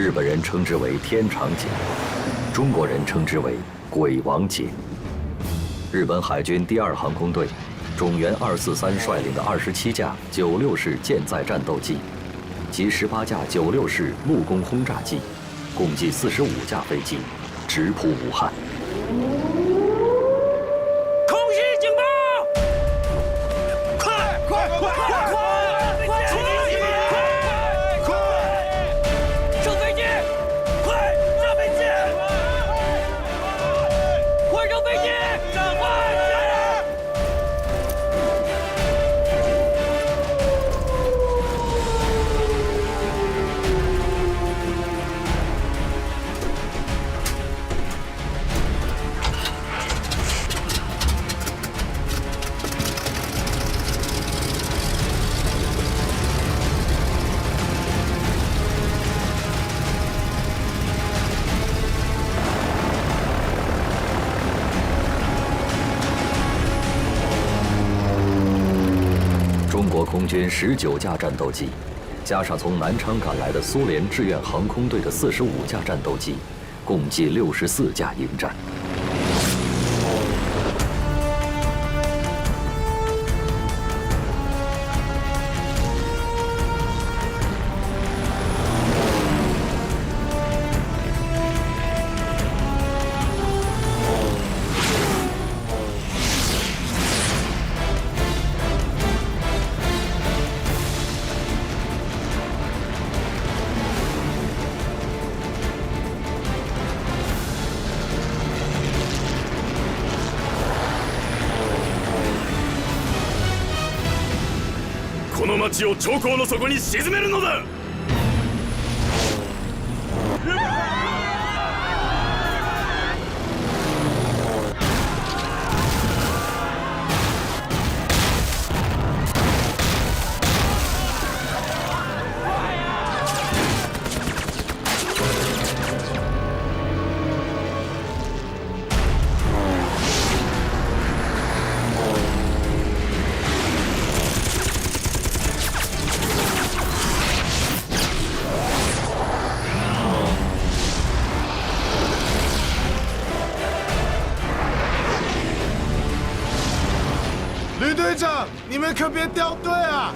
日本人称之为天长井，中国人称之为鬼王井。日本海军第2航空队种元243率领的27架96式舰载战斗机及18架96式陆攻轰炸机，共计45架飞机，直扑武汉。空袭警报！快！上飞机！快上飞机！快上飞机！赶快！中国空军19架战斗机，加上从南昌赶来的苏联志愿航空队的45架战斗机，共计64架迎战。この町を長江の底に沈めるのだ。吕队长，你们可别掉队啊！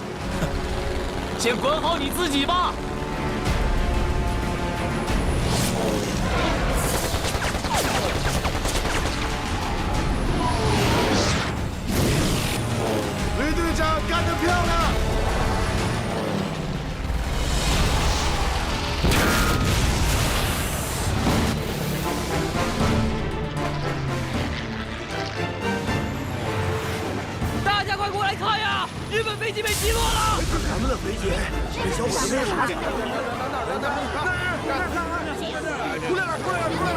先管好你自己吧。吕队长干得漂亮！大家快过来看呀！日本飞机被击落了！咱们的飞机被小伙子给杀了！出来了！漂亮！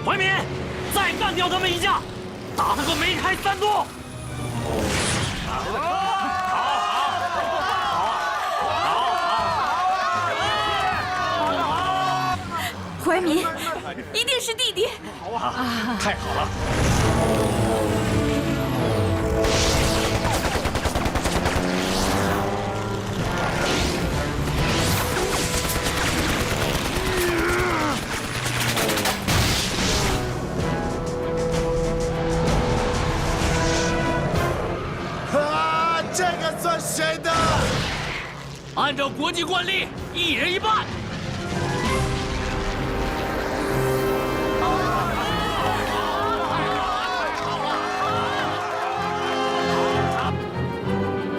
怀民，再干掉他们一架，打他个梅开3度！怀民，一定是弟弟。太好了！啊，这个算谁的？按照国际惯例，1人1半。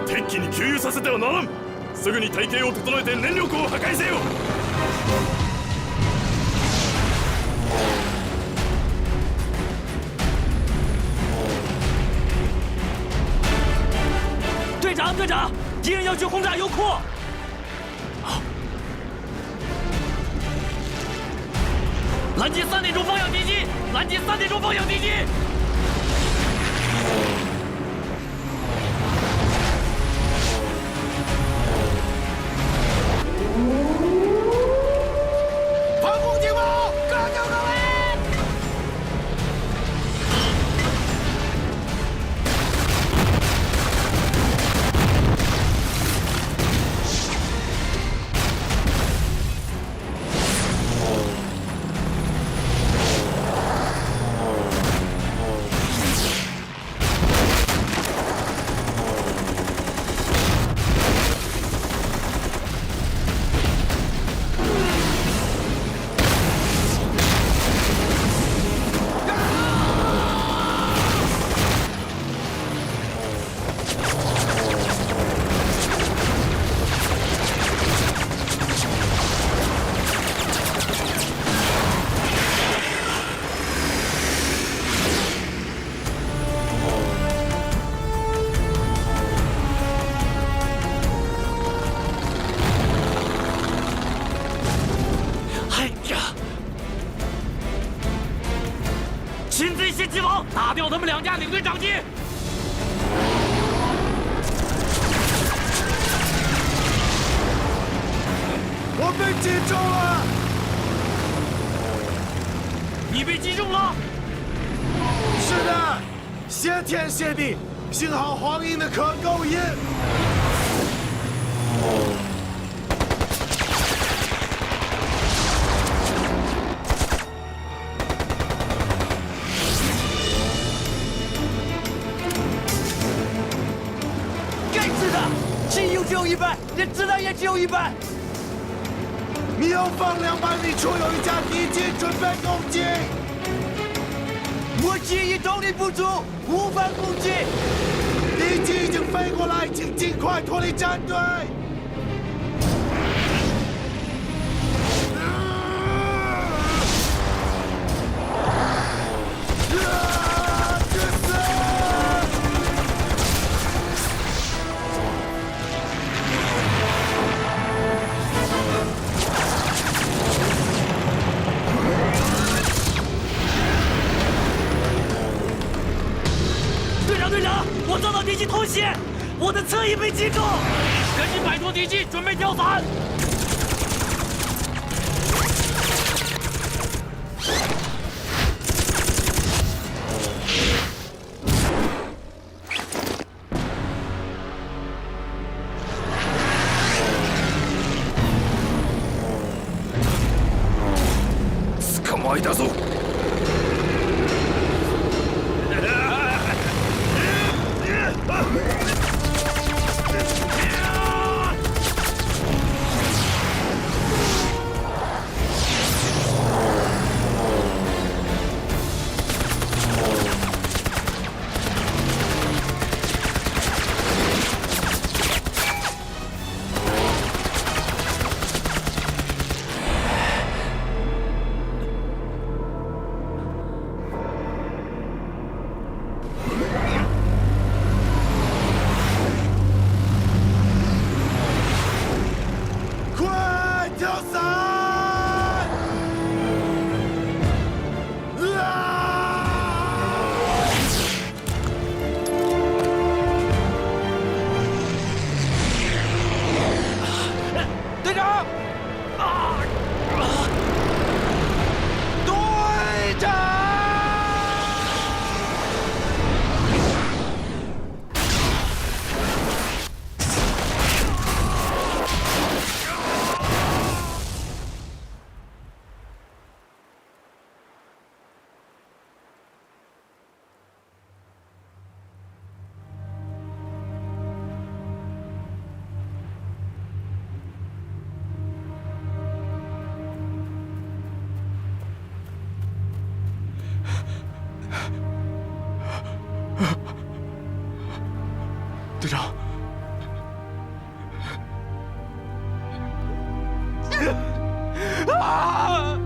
敵機に給油させてはならん。すぐに隊形を整えて燃料庫を破壊せよ。队长，敌人要去轰炸油库。拦截3点钟方向敌机，拦截3点钟方向敌机。防空警报，各就各位！机房，打掉他们2架领队长机。我被击中了！你被击中了？是的，谢天谢地，幸好黄英的壳够硬。该死的，汽油只有1半，连子弹也只有1半。你后方200米处有一架敌机准备攻击。我记忆动力不足，无法攻击。敌机已经飞过来，请尽快脱离战队。去死！队长，我遭到敌机偷袭，我的侧翼被击中，赶紧摆脱敌机，准备跳伞。捕まえたぞ。快跳伞！队长！队长！队长，啊！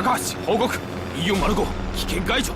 高橋報告2405危険解除。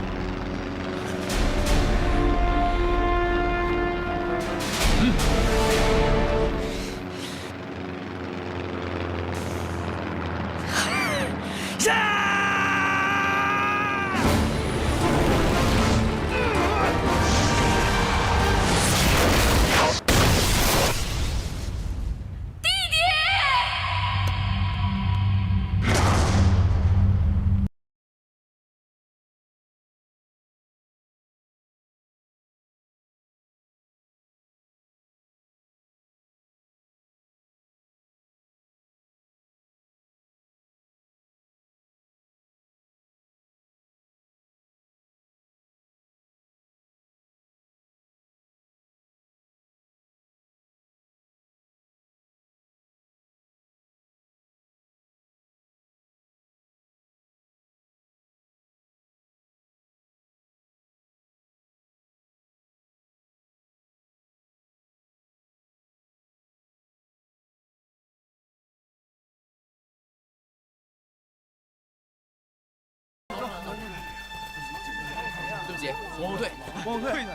对不起，往后退，往后退，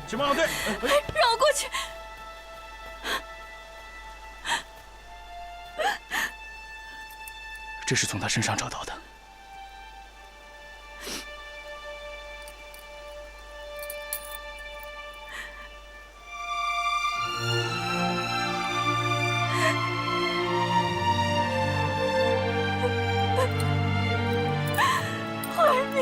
请往后退。让我过去。这是从他身上找到的。怀民。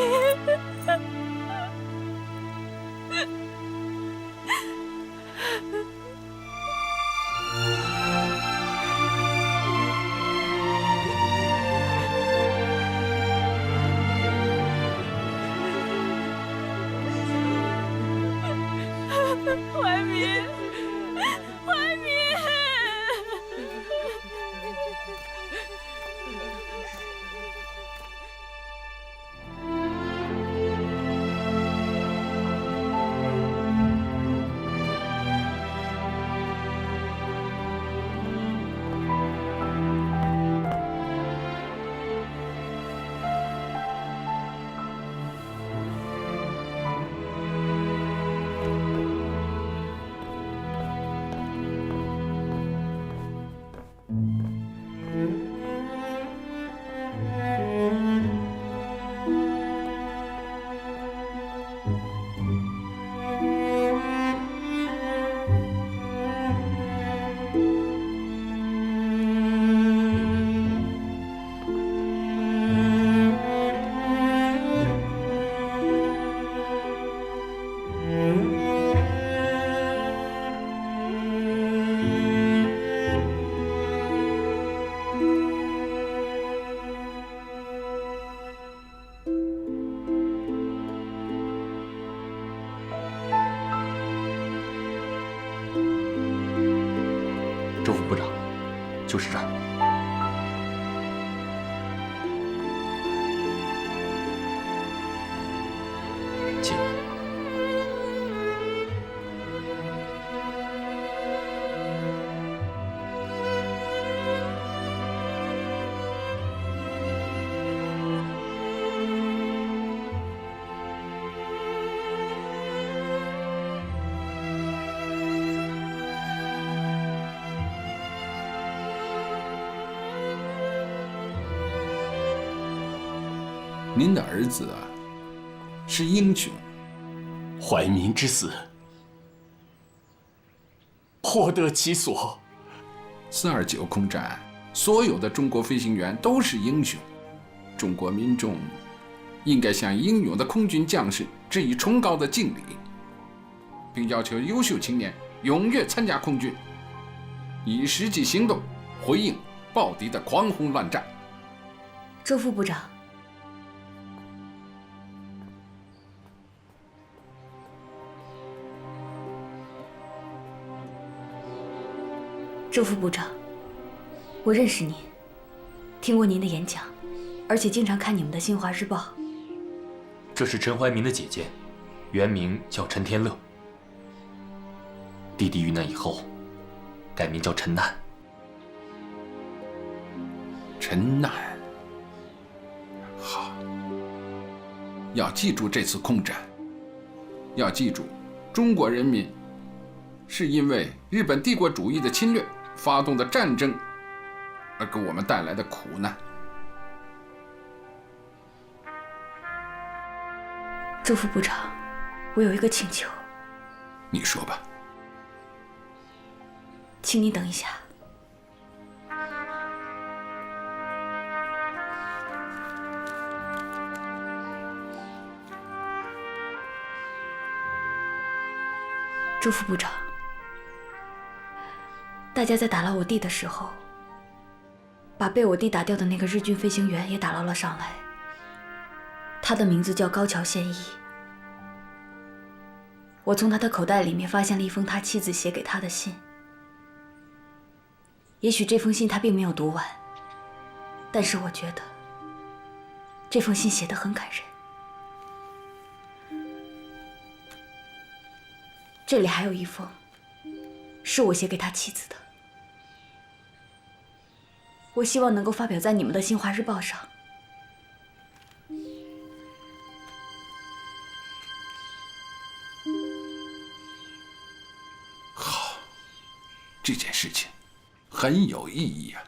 怀民，怀民。周副部长，就是这儿。请。您的儿子啊，是英雄。怀民之死，颇得其所。429空战，所有的中国飞行员都是英雄。中国民众应该向英勇的空军将士致以崇高的敬礼，并要求优秀青年踊跃参加空军，以实际行动回应暴敌的狂轰乱炸。周副部长。周副部长，我认识您，听过您的演讲，而且经常看你们的《新华日报》。这是陈怀民的姐姐，原名叫陈天乐。弟弟遇难以后，改名叫陈难。陈难，好。要记住这次空战，要记住中国人民是因为日本帝国主义的侵略发动的战争而给我们带来的苦难。周副部长，我有一个请求。你说吧。请你等一下。周副部长，大家在打捞我弟的时候，把被我弟打掉的那个日军飞行员也打捞了上来。他的名字叫高桥宪一。我从他的口袋里面发现了一封他妻子写给他的信。也许这封信他并没有读完，但是我觉得这封信写得很感人。这里还有一封，是我写给他妻子的。我希望能够发表在你们的《新华日报》上。好，这件事情很有意义啊。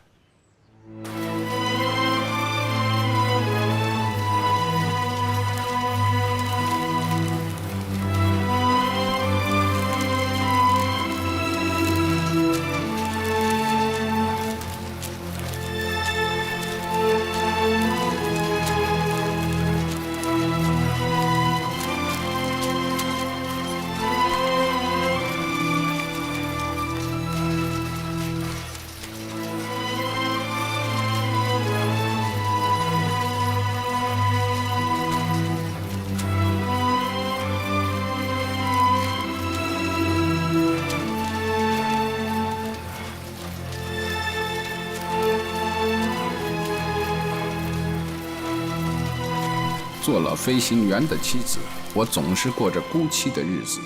做了飞行员的妻子，我总是过着孤寂的日子，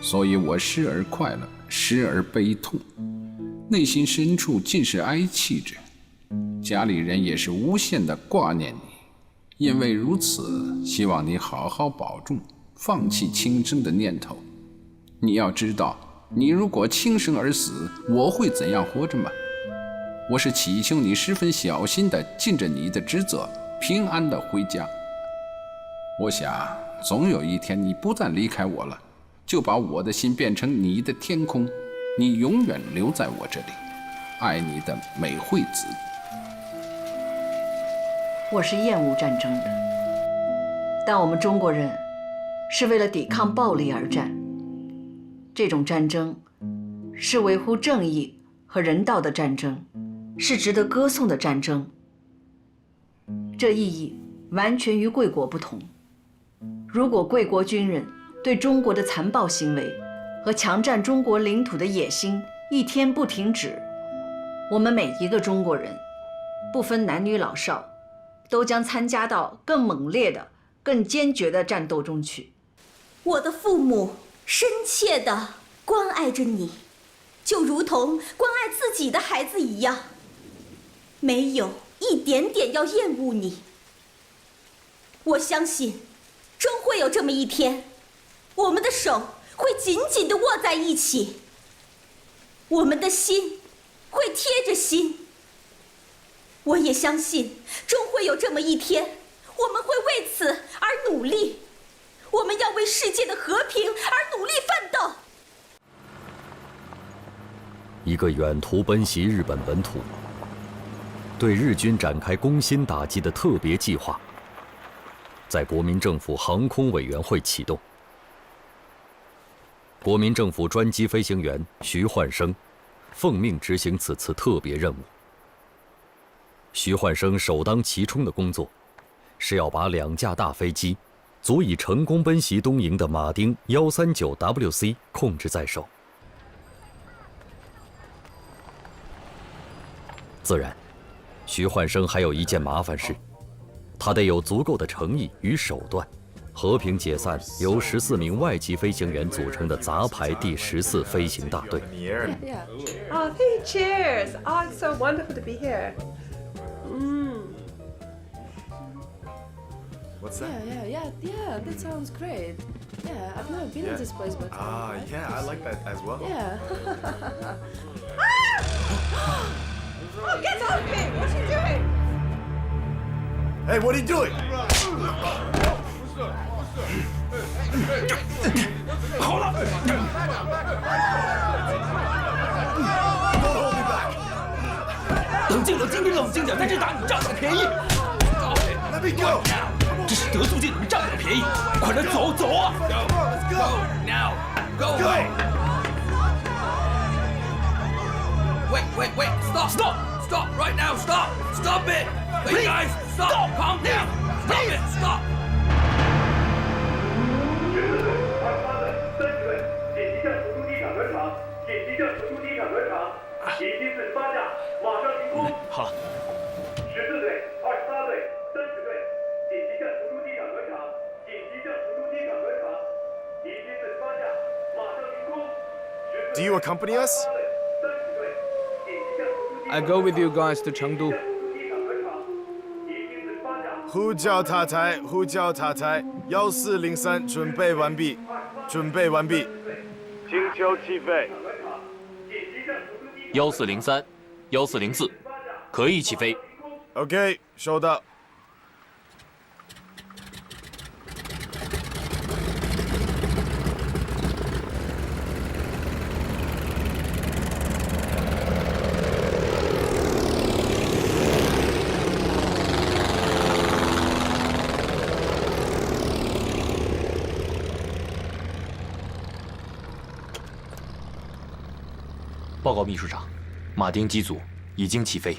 所以我时而快乐，时而悲痛，内心深处尽是哀戚着。家里人也是无限的挂念你，因为如此，希望你好好保重，放弃轻生的念头。你要知道，你如果轻生而死，我会怎样活着吗？我是祈求你十分小心地尽着你的职责，平安地回家。我想，总有一天你不但离开我了，就把我的心变成你的天空，你永远留在我这里。爱你的美惠子。我是厌恶战争的，但我们中国人是为了抵抗暴力而战。这种战争是维护正义和人道的战争，是值得歌颂的战争。这意义完全与贵国不同。如果贵国军人对中国的残暴行为和强占中国领土的野心一天不停止，我们每一个中国人，不分男女老少，都将参加到更猛烈的、更坚决的战斗中去。我的父母深切地关爱着你，就如同关爱自己的孩子一样，没有一点点要厌恶你。我相信终会有这么一天，我们的手会紧紧地握在一起，我们的心会贴着心。我也相信终会有这么一天，我们会为此而努力，我们要为世界的和平而努力奋斗。一个远途奔袭日本本土，对日军展开攻心打击的特别计划，在国民政府航空委员会启动。国民政府专机飞行员徐焕生奉命执行此次特别任务。徐焕生首当其冲的工作，是要把2架大飞机足以成功奔袭东营的马丁 139WC 控制在手。自然，徐焕生还有一件麻烦事，他得有足够的诚意与手段，和平解散由14名外籍飞行员组成的杂牌第14飞行大队。Oh, hey, cheers! Oh, it's so wonderful to be here. What's that? Yeah. That sounds great. Yeah, I've never been to this place, but. Yeah, I like that as well. Yeah. Oh, get off me! What are you doing? Hey, what are you doing? Hold up! Don't hold me back. 冷静，你冷静点，在这打你占不了便宜。Let me go. 这是德租界，你们占不了便宜，快点走啊 Let's go.！Now, go away. Wait, stop right now, stop it. Hey guys, stop, calm down, stop. 决胜队28队30队紧急向成都机场转场，以及48架马上停工。好了。 14队、28队、30队紧急向成都机场转场，以及48架马上停工。Do you accompany us? I go with you guys to Chengdu. 呼叫塔台，1403准备完毕，请求起飞。 1403、1404，可以起飞。 OK， 收到。报告秘书长，马丁机组已经起飞。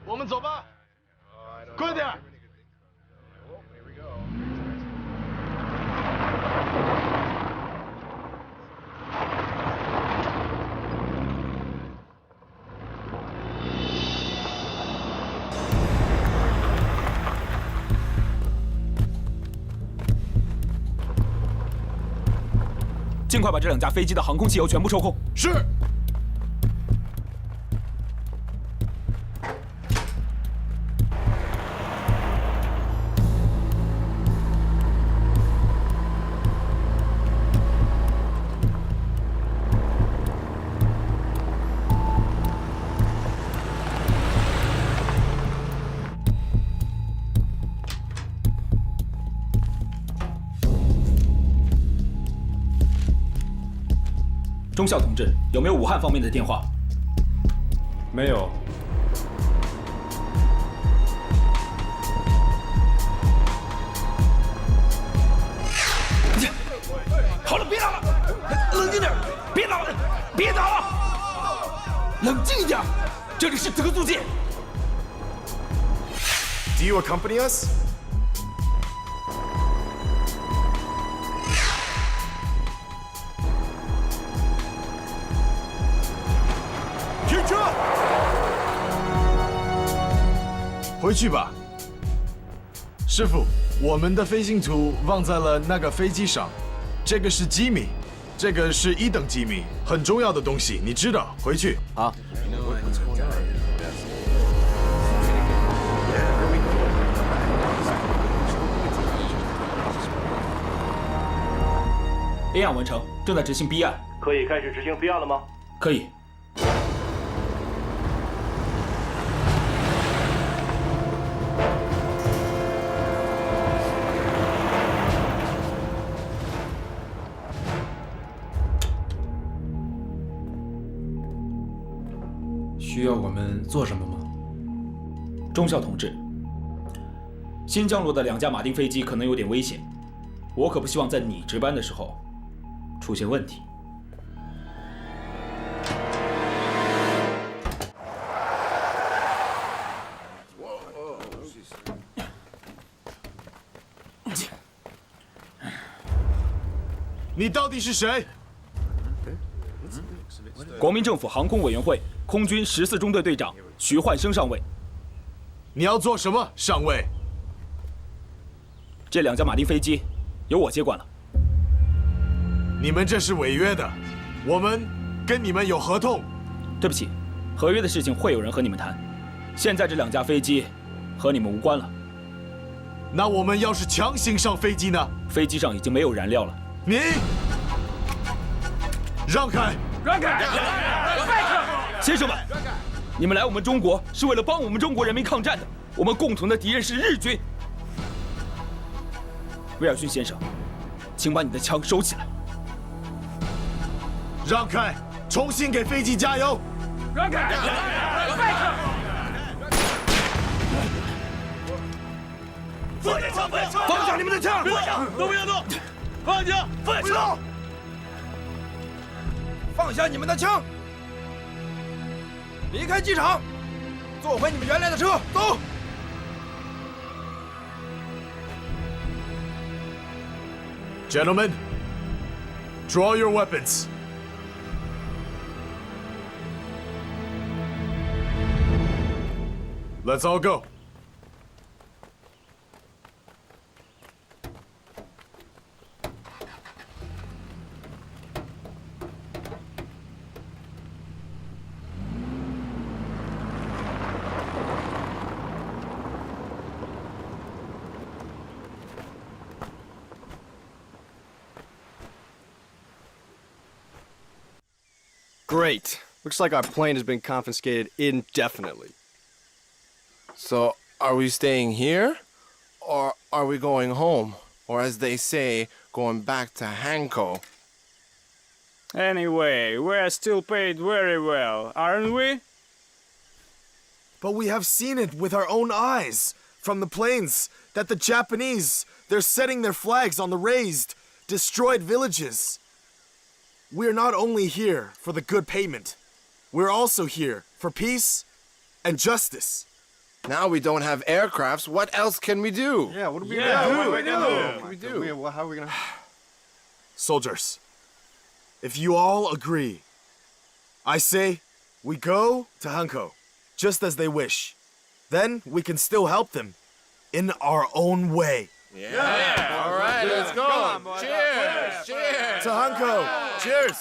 我们走吧，快点！尽快把这2架飞机的航空汽油全部抽空。是。 中校同志，有没有武汉方面的电话？没有。好了，别打了，冷静点，别打了，别打了，冷静一点，这里是德租界。Do you accompany us? 停车！回去吧，师傅。我们的飞行图忘在了那个飞机上，这个是机密，这个是1等机密，很重要的东西，你知道。回去。好。 A 案完成，正在执行 B 案。可以开始执行 B 案了吗？可以。需要我们做什么吗？中校同志，新降落的2架马丁飞机可能有点危险，我可不希望在你值班的时候出现问题。你到底是谁？国民政府航空委员会空军14中队队长徐焕生上尉。你要做什么，上尉？这2架马丁飞机由我接管了。你们这是违约的，我们跟你们有合同。对不起，合约的事情会有人和你们谈。现在这2架飞机和你们无关了。那我们要是强行上飞机呢？飞机上已经没有燃料了。你让开！让开！先生们，你们来我们中国是为了帮我们中国人民抗战的。我们共同的敌人是日军。威尔逊先生，请把你的枪收起来。让开！重新给飞机加油！让开！放下枪！放下你们的枪！放下！都不要动！放下！放下！放下你们的枪！离开机场，坐回你们原来的车，走！ Gentlemen, draw your weapons. Let's all go. Great. Looks like our plane has been confiscated indefinitely. So, are we staying here? Or are we going home? Or as they say, going back to Hanko? Anyway, we're still paid very well, aren't we? But we have seen it with our own eyes from the planes that the Japanese, they're setting their flags on the razed, destroyed villages. We're not only here for the good payment, we're also here for peace and justice. Now we don't have aircrafts, what else can we do? Yeah, what do we do? What can we do? How are we gonna... Soldiers, if you all agree, I say we go to Hanko, just as they wish. Then we can still help them in our own way. Yeah. All right, let's go. Cheers. Cheers. To Hanko. Cheers.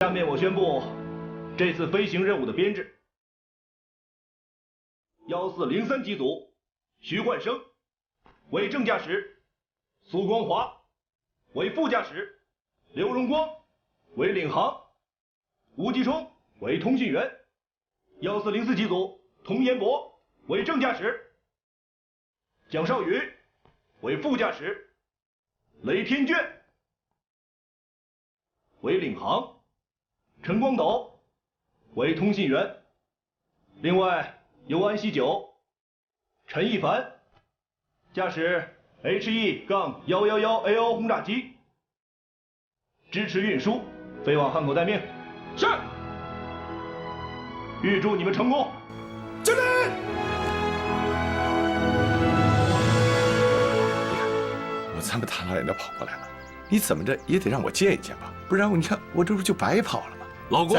下面我宣布，这次飞行任务的编制：1403机组，徐焕生为正驾驶，苏光华为副驾驶，刘荣光为领航，吴继冲为通信员；1404机组，童彦博为正驾驶，蒋少宇为副驾驶，雷天卷为领航。 陈光斗为通信员，另外由安西九、陈一凡驾驶 HE-111AO 轰炸机，支持运输，飞往汉口待命。是。预祝你们成功。敬礼。我这么大老远的跑过来了，你怎么着也得让我见一见吧，不然你看我这不就白跑了吗？ 老郭，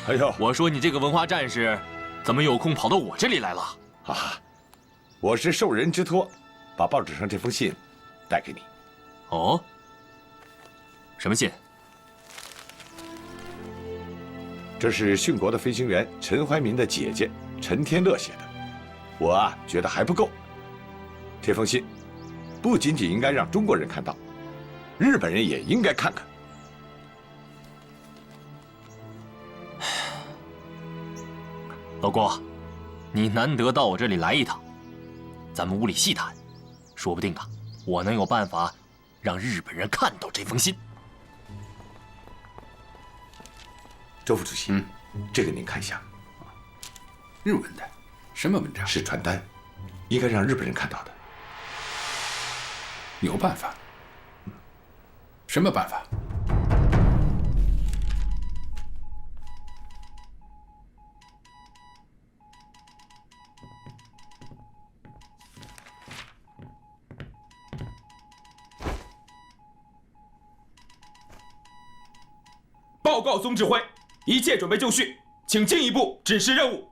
哎呦，我说你这个文化战士，怎么有空跑到我这里来了？啊，我是受人之托，把报纸上这封信带给你。哦，什么信？这是殉国的飞行员陈怀民的姐姐陈天乐写的，我觉得还不够。这封信不仅仅应该让中国人看到，日本人也应该看看。老郭，你难得到我这里来一趟，咱们屋里细谈，说不定啊，我能有办法让日本人看到这封信。周副主席，这个您看一下。日文的，什么文章？是传单，应该让日本人看到的。有办法？什么办法？报告总指挥，一切准备就绪，请进一步指示任务。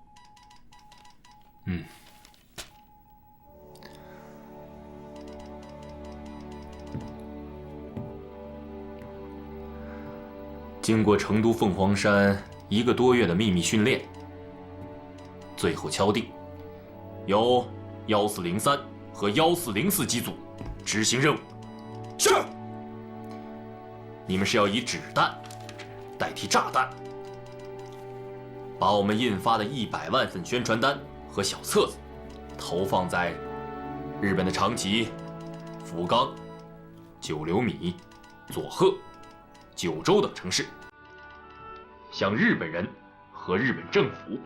经过成都凤凰山1个多月的秘密训练，最后敲定，由1403和1404机组执行任务。是。你们是要以纸弹代替炸弹，把我们印发的100万份宣传单和小册子投放在日本的长崎、福冈、九流米、佐贺、九州等城市，向日本人和日本政府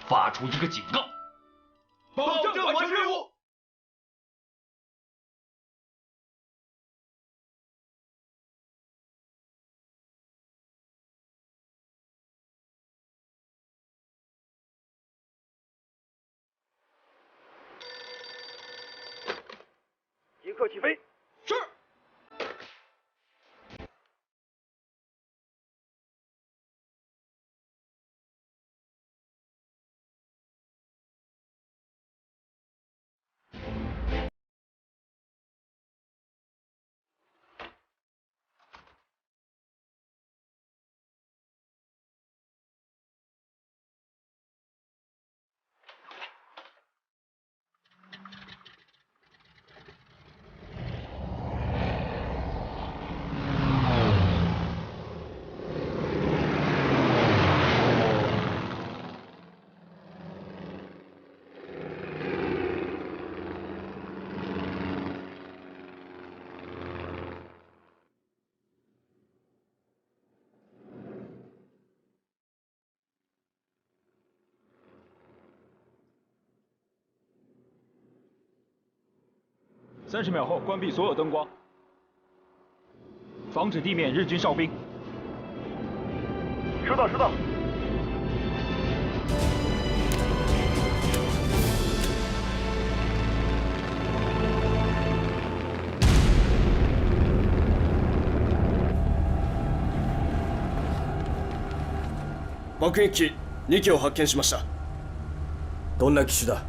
发出一个警告，保证完成任务。即刻起飞。是。30秒后关闭所有灯光，防止地面日军哨兵。收到，收到。爆撃機2機を発見しました。どんな機種だ？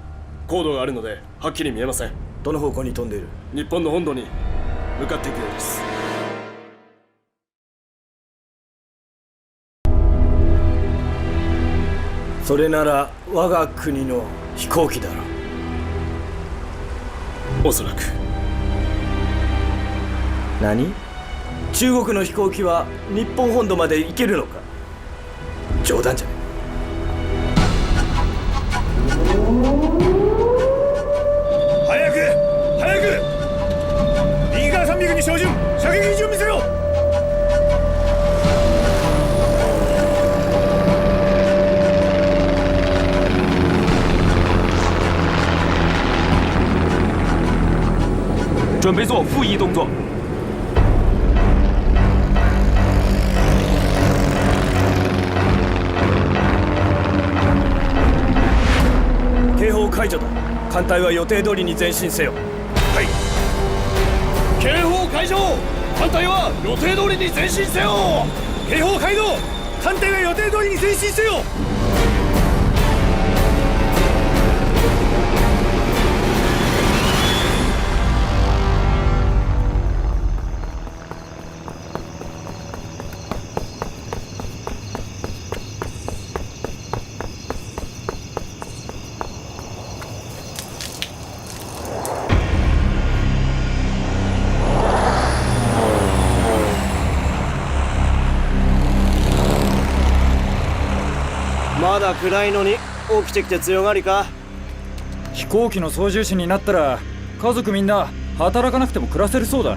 高度があるのではっきり見えません。どの方向に飛んでいる？日本の本土に向かっていくようです。それなら我が国の飛行機だろう。おそらく。何？中国の飛行機は日本本土まで行けるのか？冗談じゃない。早く早く、右側300に照準、射撃位置を見せろ。准备做复移动作。警報解除だ。艦隊は予定通りに前進せよ。はい。警報解除。艦隊は予定通りに前進せよ。警報解除。艦隊は予定通りに前進せよ。まだ暗いのに起きてきて強がりか。飛行機の操縦士になったら家族みんな働かなくても暮らせるそうだ。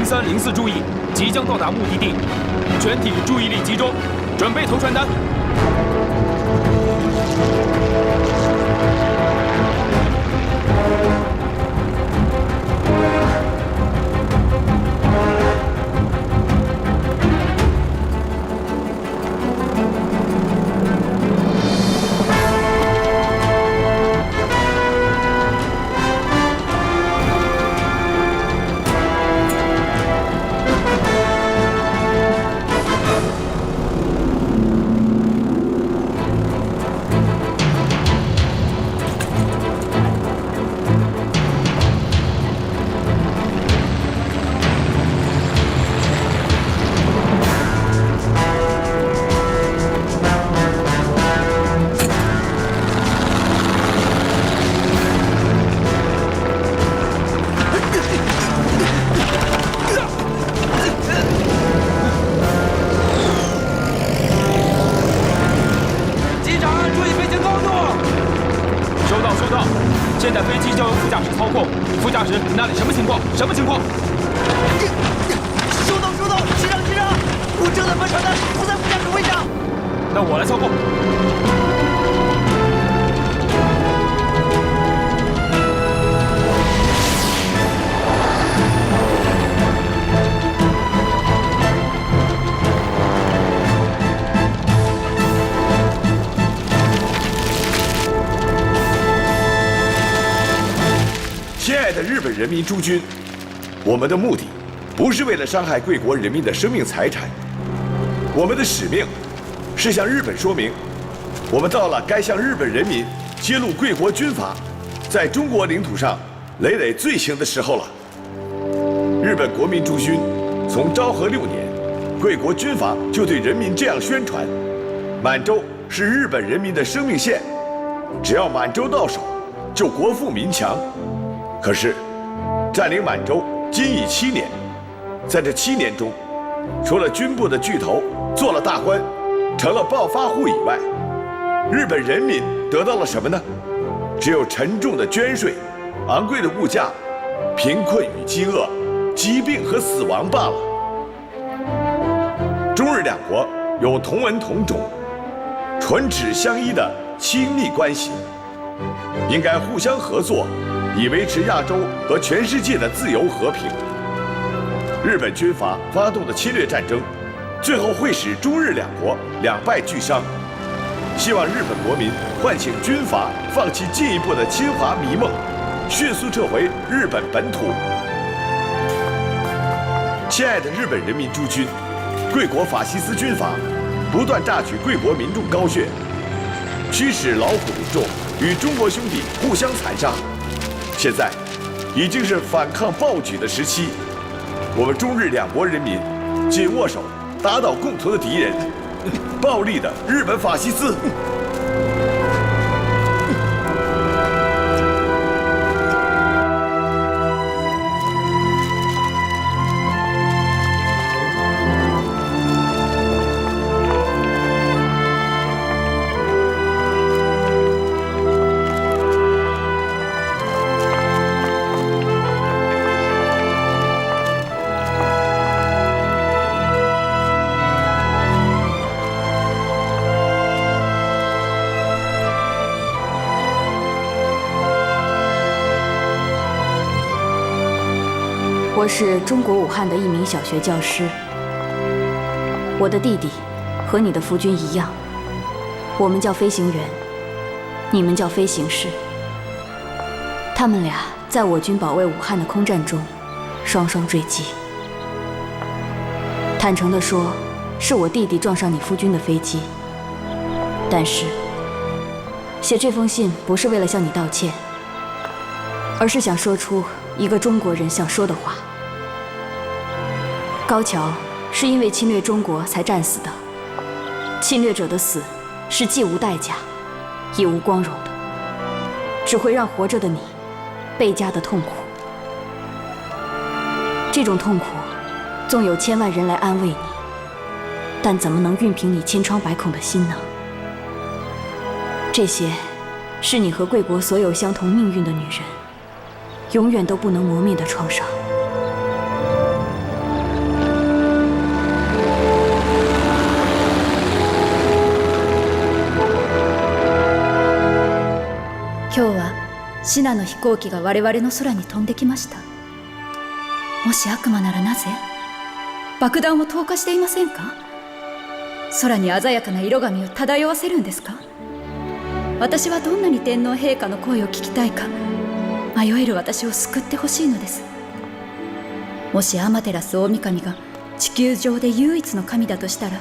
0304注意，即将到达目的地，全体注意力集中，准备投传单。现在飞机交由副驾驶操控，副驾驶那里什么情况？什么情况？收到，机长，我正在把传单铺在副驾驶位上。那我来操控。亲爱的日本人民诸君，我们的目的不是为了伤害贵国人民的生命财产，我们的使命是向日本说明，我们到了该向日本人民揭露贵国军阀在中国领土上累累罪行的时候了。日本国民诸君，从昭和6年，贵国军阀就对人民这样宣传：满洲是日本人民的生命线，只要满洲到手，就国富民强。可是，占领满洲今已7年，在这7年中，除了军部的巨头做了大官，成了暴发户以外，日本人民得到了什么呢？只有沉重的捐税、昂贵的物价、贫困与饥饿、疾病和死亡罢了。中日两国有同文同种、唇齿相依的亲密关系，应该互相合作，以维持亚洲和全世界的自由和平。日本军阀发动的侵略战争，最后会使中日两国两败俱伤。希望日本国民唤醒军阀，放弃进一步的侵华迷梦，迅速撤回日本本土。亲爱的日本人民诸君，贵国法西斯军阀不断榨取贵国民众高血，驱使劳苦民众与中国兄弟互相残杀。现在已经是反抗暴举的时期，我们中日两国人民紧握手，打倒共同的敌人——暴力的日本法西斯。我是中国武汉的一名小学教师。我的弟弟和你的夫君一样，我们叫飞行员，你们叫飞行士。他们俩在我军保卫武汉的空战中双双坠机。坦诚地说，是我弟弟撞上你夫君的飞机，但是写这封信不是为了向你道歉，而是想说出一个中国人想说的话。高桥是因为侵略中国才战死的，侵略者的死是既无代价，也无光荣的，只会让活着的你倍加的痛苦。这种痛苦，纵有千万人来安慰你，但怎么能熨平你千疮百孔的心呢？这些，是你和贵国所有相同命运的女人，永远都不能磨灭的创伤。今日はシナの飛行機が我々の空に飛んできました。もし悪魔ならなぜ爆弾を投下していませんか？空に鮮やかな色紙を漂わせるんですか？私はどんなに天皇陛下の声を聞きたいか迷える私を救ってほしいのです。もしアマテラス大神が地球上で唯一の神だとしたら、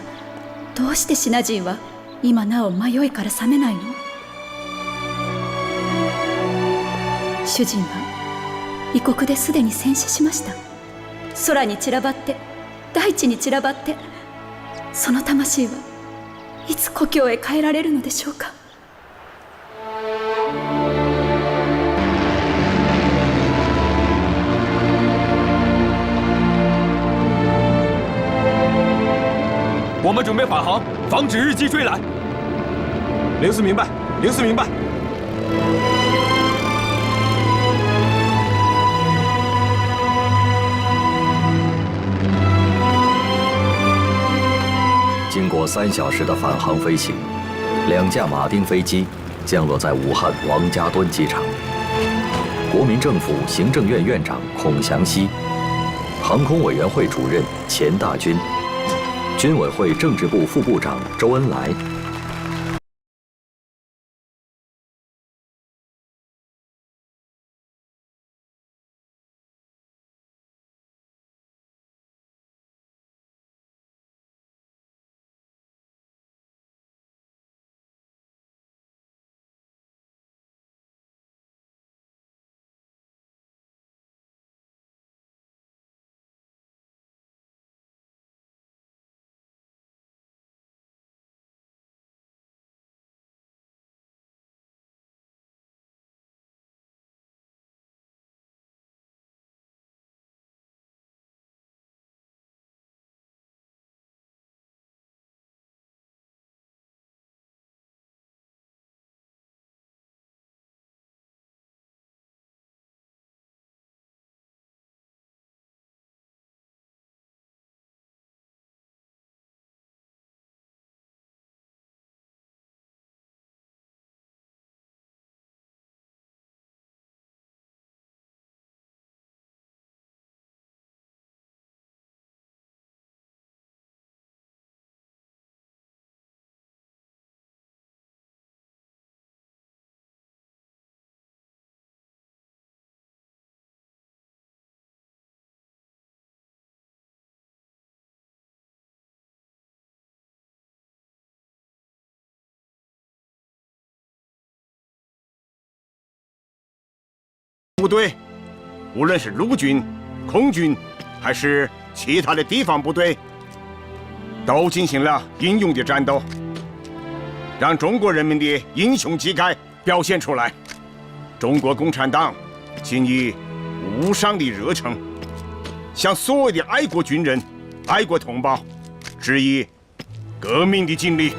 どうしてシナ人は今なお迷いから覚めないの？主人は異国ですでに戦死しました。空に散らばって大地に散らばって、その魂はいつ故郷へ帰られるのでしょうか。我们准备返航，防止日机追来。零四明白，零四明白。经过3小时的返航飞行，2架马丁飞机降落在武汉王家墩机场。国民政府行政院院长孔祥熙，航空委员会主任钱大钧，军委会政治部副部长周恩来。部队，无论是陆军、空军，还是其他的地方部队，都进行了英勇的战斗，让中国人民的英雄气概表现出来。中国共产党仅以无上的热诚，向所有的爱国军人、爱国同胞致以革命的敬礼。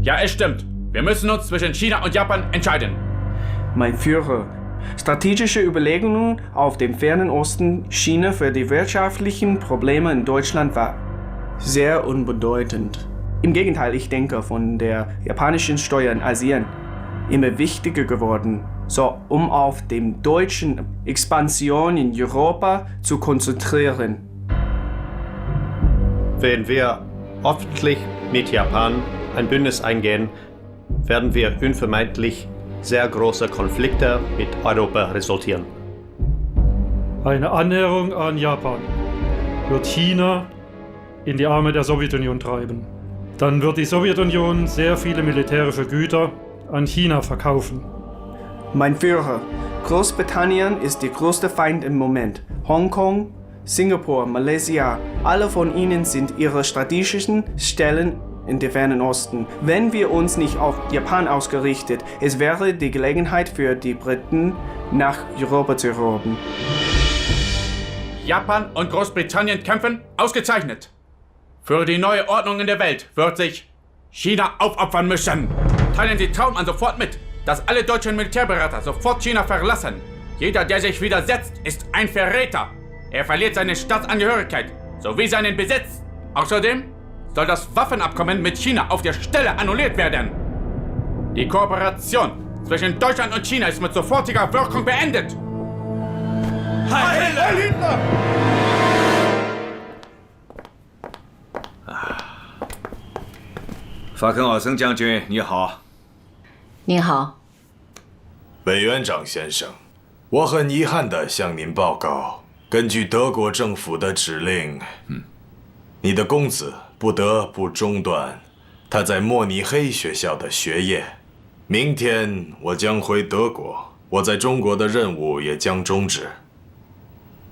Ja, es stimmt. Wir müssen uns zwischen China und Japan entscheiden. Mein Führer, strategische Überlegungen auf dem fernen Osten China für die wirtschaftlichen Probleme in Deutschland war sehr unbedeutend. Im Gegenteil, ich denke, von der japanischen Steuer in Asien immer wichtiger geworden so auf die deutsche Expansion in Europa zu konzentrieren. Wenn wir hoffentlich mit Japan ein Bündnis eingehen, werden wir unvermeidlich sehr große Konflikte mit Europa resultieren. Eine Annäherung an Japan wird China in die Arme der Sowjetunion treiben. Dann wird die Sowjetunion sehr viele militärische Güter an China verkaufen. Mein Führer, Großbritannien ist der größte Feind im Moment. Hongkong, Singapur, Malaysia, alle von ihnen sind ihre strategischen Stellen in der Fernen Osten. Wenn wir uns nicht auf Japan ausgerichtet, es wäre die Gelegenheit für die Briten, nach Europa zu erobern. Japan und Großbritannien kämpfen? Ausgezeichnet! Für die neue Ordnung in der Welt wird sich China aufopfern müssen. Teilen Sie Trautmann sofort mit, dass alle deutschen Militärberater sofort China verlassen. Jeder, der sich widersetzt, ist ein Verräter. Er verliert seine Staatsangehörigkeit sowie seinen Besitz. Außerdem soll das Waffenabkommen mit China auf der Stelle annulliert werden. Die Kooperation zwischen Deutschland und China ist mit sofortiger Wirkung beendet. Heil Hitler! 法肯奥森将军，你好。您好，委员长先生，我很遗憾地向您报告，根据德国政府的指令，你的公子不得不中断他在慕尼黑学校的学业。明天我将回德国，我在中国的任务也将终止。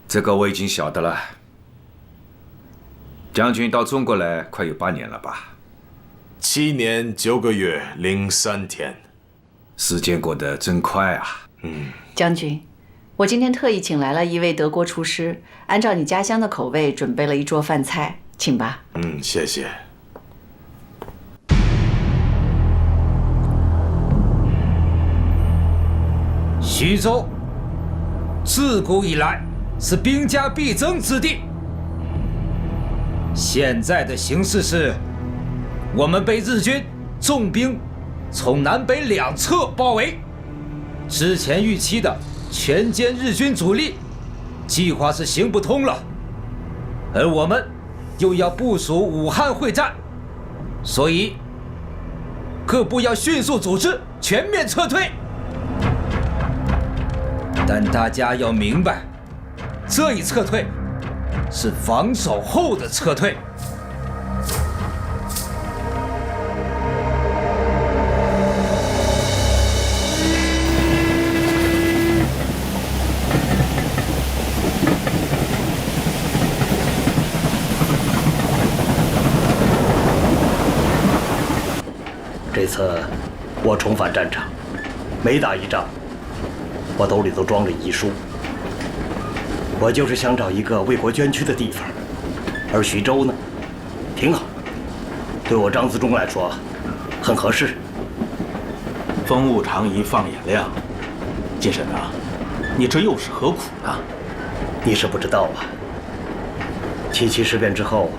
这个我已经晓得了。将军到中国来快有8年了吧？7年9个月03天，时间过得真快啊！将军，我今天特意请来了一位德国厨师，按照你家乡的口味准备了一桌饭菜，请吧。谢谢。徐州自古以来是兵家必争之地，现在的形势是，我们被日军重兵从南北两侧包围，之前预期的全歼日军主力计划是行不通了，而我们又要部署武汉会战，所以各部要迅速组织全面撤退。但大家要明白，这一撤退是防守后的撤退。这次我重返战场，每打一仗，我兜里都装着遗书。我就是想找一个为国捐躯的地方，而徐州呢，挺好，对我张自忠来说很合适。风物长宜放眼量，金神啊，你这又是何苦呢？你是不知道啊。77事变之后，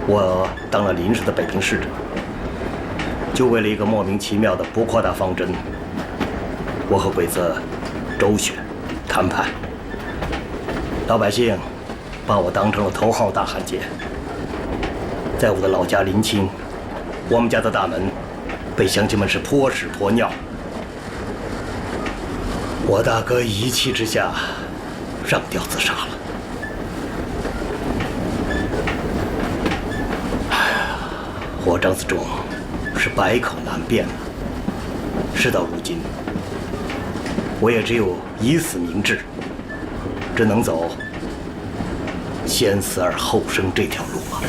我当了临时的北平市长，就为了一个莫名其妙的不扩大方针，我和鬼子周旋谈判，老百姓把我当成了头号大汉奸。在我的老家临清，我们家的大门被乡亲们是泼屎泼尿。我大哥一气之下上吊自杀了。我张自忠是百口难辩了。事到如今，我也只有以死明志，只能走先死而后生这条路了。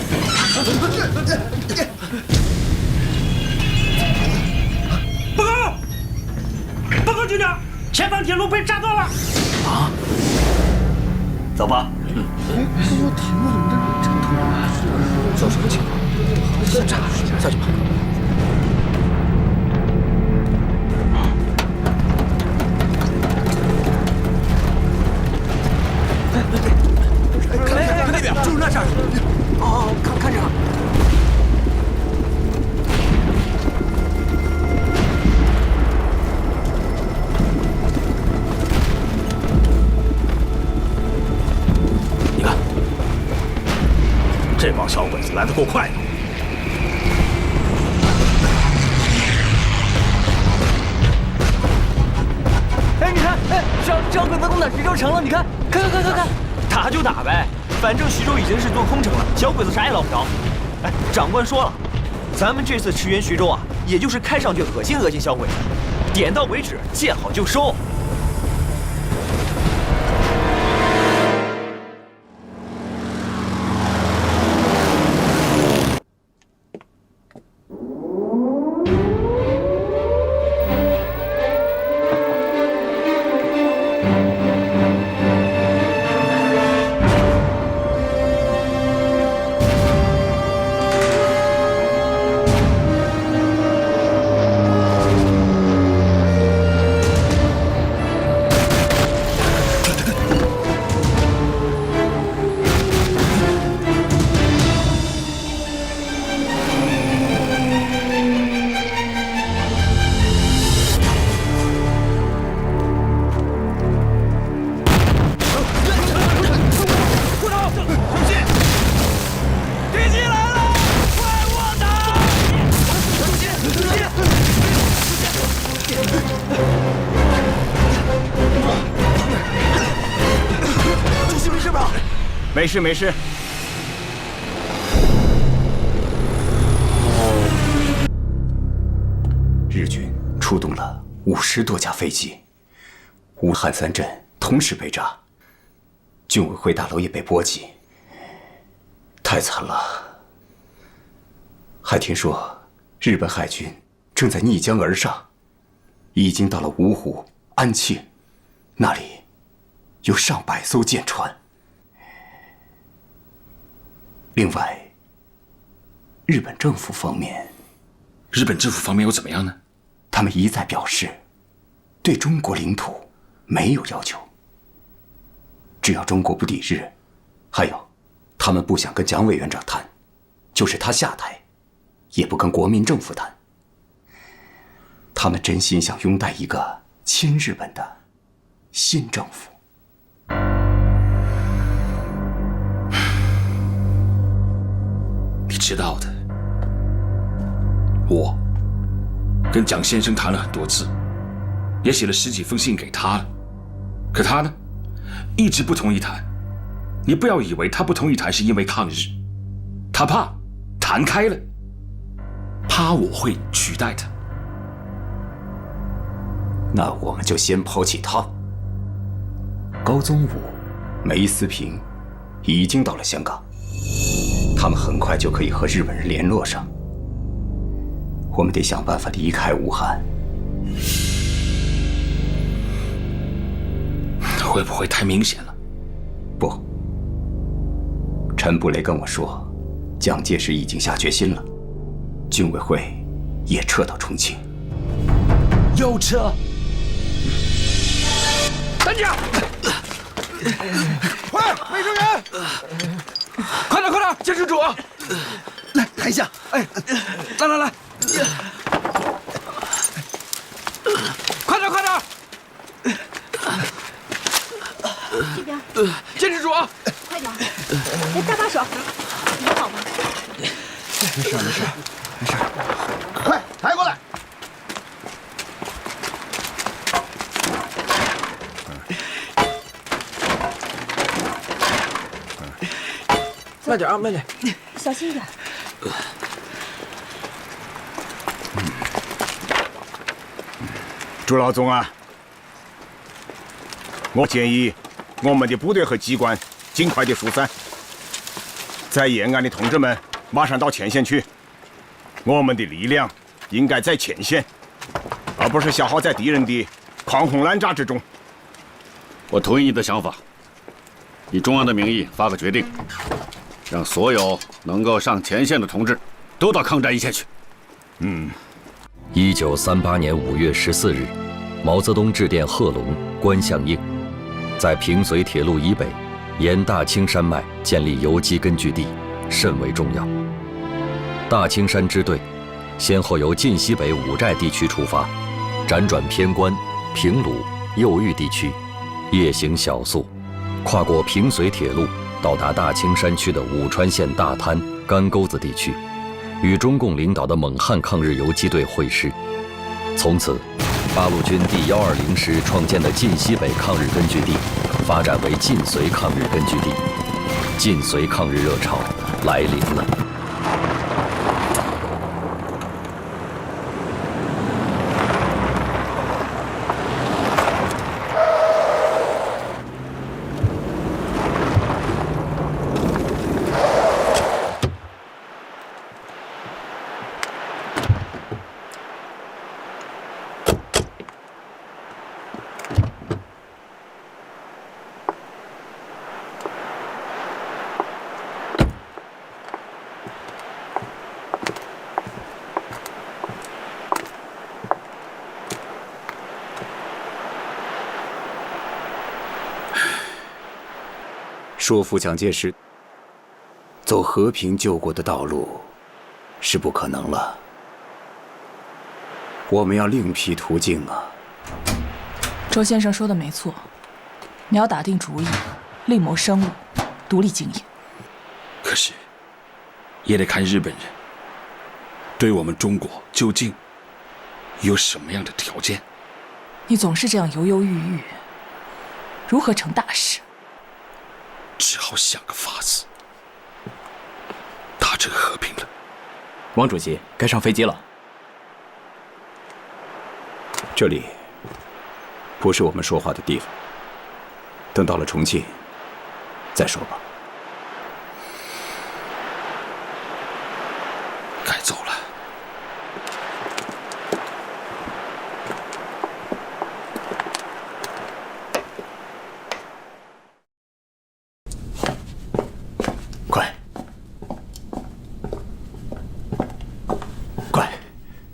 报告！报告局长，前方铁路被炸断了。啊！走吧。说题目怎么这么突然啊？说什么情况？先炸了，下去吧。看那边，就是那扇。哦，看着。帮小鬼子来得够快的。哎，你看，哎，小鬼子攻打徐州城了，你看，看，打就打呗，反正徐州已经是座空城了，小鬼子啥也捞不着。哎，长官说了，咱们这次驰援徐州啊，也就是开上去恶心小鬼子，点到为止，见好就收。没事。日军出动了50多架飞机，武汉3镇同时被炸，军委会大楼也被波及，太惨了。还听说日本海军正在逆江而上，已经到了芜湖、安庆，那里有上百艘舰船。另外，日本政府方面又怎么样呢？他们一再表示，对中国领土没有要求，只要中国不抵日。还有，他们不想跟蒋委员长谈，就是他下台，也不跟国民政府谈。他们真心想拥戴一个亲日本的新政府。你知道的，我跟蒋先生谈了很多次，也写了10几封信给他了，可他呢，一直不同意谈。你不要以为他不同意谈是因为抗日，他怕谈开了，怕我会取代他。那我们就先抛弃他。高宗武、梅思平已经到了香港，他们很快就可以和日本人联络上。我们得想办法离开武汉。会不会太明显了？不，陈布雷跟我说，蒋介石已经下决心了，军委会也撤到重庆。又撤？单家，快，卫生员！快点，监视主！来，抬一下。哎，来，快点！这边，监视主！快点！来，搭把手，你好吗？没事，快抬过来！慢点啊，慢点，小心点。朱老总啊，我建议我们的部队和机关尽快的疏散，在延安的同志们马上到前线去。我们的力量应该在前线，而不是消耗在敌人的狂轰滥炸之中。我同意你的想法，以中央的名义发个决定，让所有能够上前线的同志都到抗战一线去。1938年5月14日，毛泽东致电贺龙、关向应，在平绥铁路以北，沿大青山脉建立游击根据地，甚为重要。大青山支队先后由晋西北五寨地区出发，辗转偏关、平鲁、右峪地区，夜行小宿，跨过平绥铁路，到达大青山区的武川县大滩、干沟子地区，与中共领导的蒙汉抗日游击队会师。从此，八路军第120师创建的晋西北抗日根据地，发展为晋绥抗日根据地。晋绥抗日热潮来临了。说服蒋介石走和平救国的道路是不可能了，我们要另辟途径啊！周先生说的没错，你要打定主意，另谋生路，独立经营。可是，也得看日本人对我们中国究竟有什么样的条件。你总是这样犹犹豫豫，如何成大事？只好想个法子，达成和平了。王主席，该上飞机了。这里不是我们说话的地方，等到了重庆再说吧。该走了。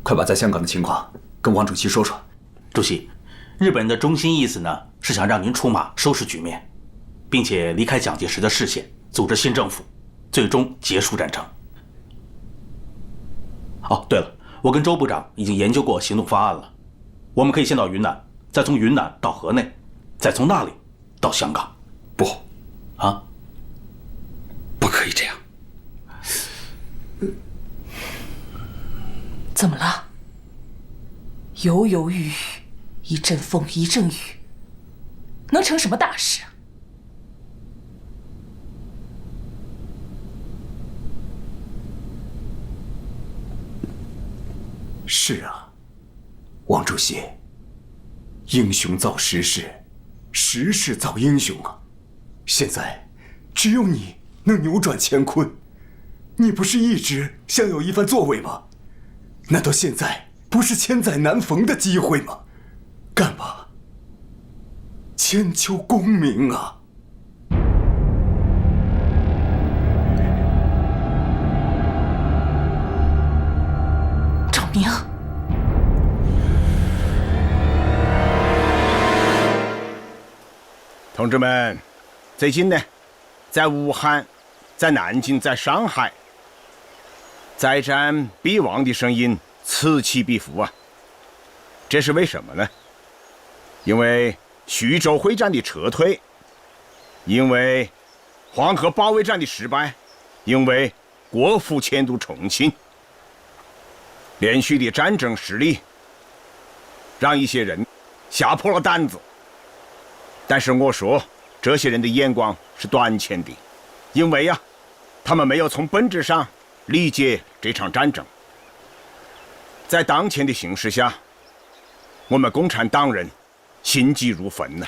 快把在香港的情况跟王主席说说。主席，日本人的中心意思呢，是想让您出马收拾局面，并且离开蒋介石的视线，组织新政府，最终结束战争。哦，对了，我跟周部长已经研究过行动方案了，我们可以先到云南，再从云南到河内，再从那里到香港。不，啊，不可以这样。怎么了？犹犹豫豫，一阵风一阵雨，能成什么大事啊？是啊，王主席，英雄造时势，时势造英雄啊！现在只有你能扭转乾坤。你不是一直想有一番作为吗？难道现在不是千载难逢的机会吗？干吧，千秋功名啊！赵明，同志们，最近呢，在武汉、在南京、在上海，再战必亡的声音此起彼伏啊！这是为什么呢？因为徐州会战的撤退，因为黄河保卫战的失败，因为国府迁都重庆，连续的战争失利，让一些人吓破了胆子。但是我说，这些人的眼光是短浅的，因为呀，他们没有从本质上理解这场战争。在当前的形势下，我们共产党人心急如焚呢。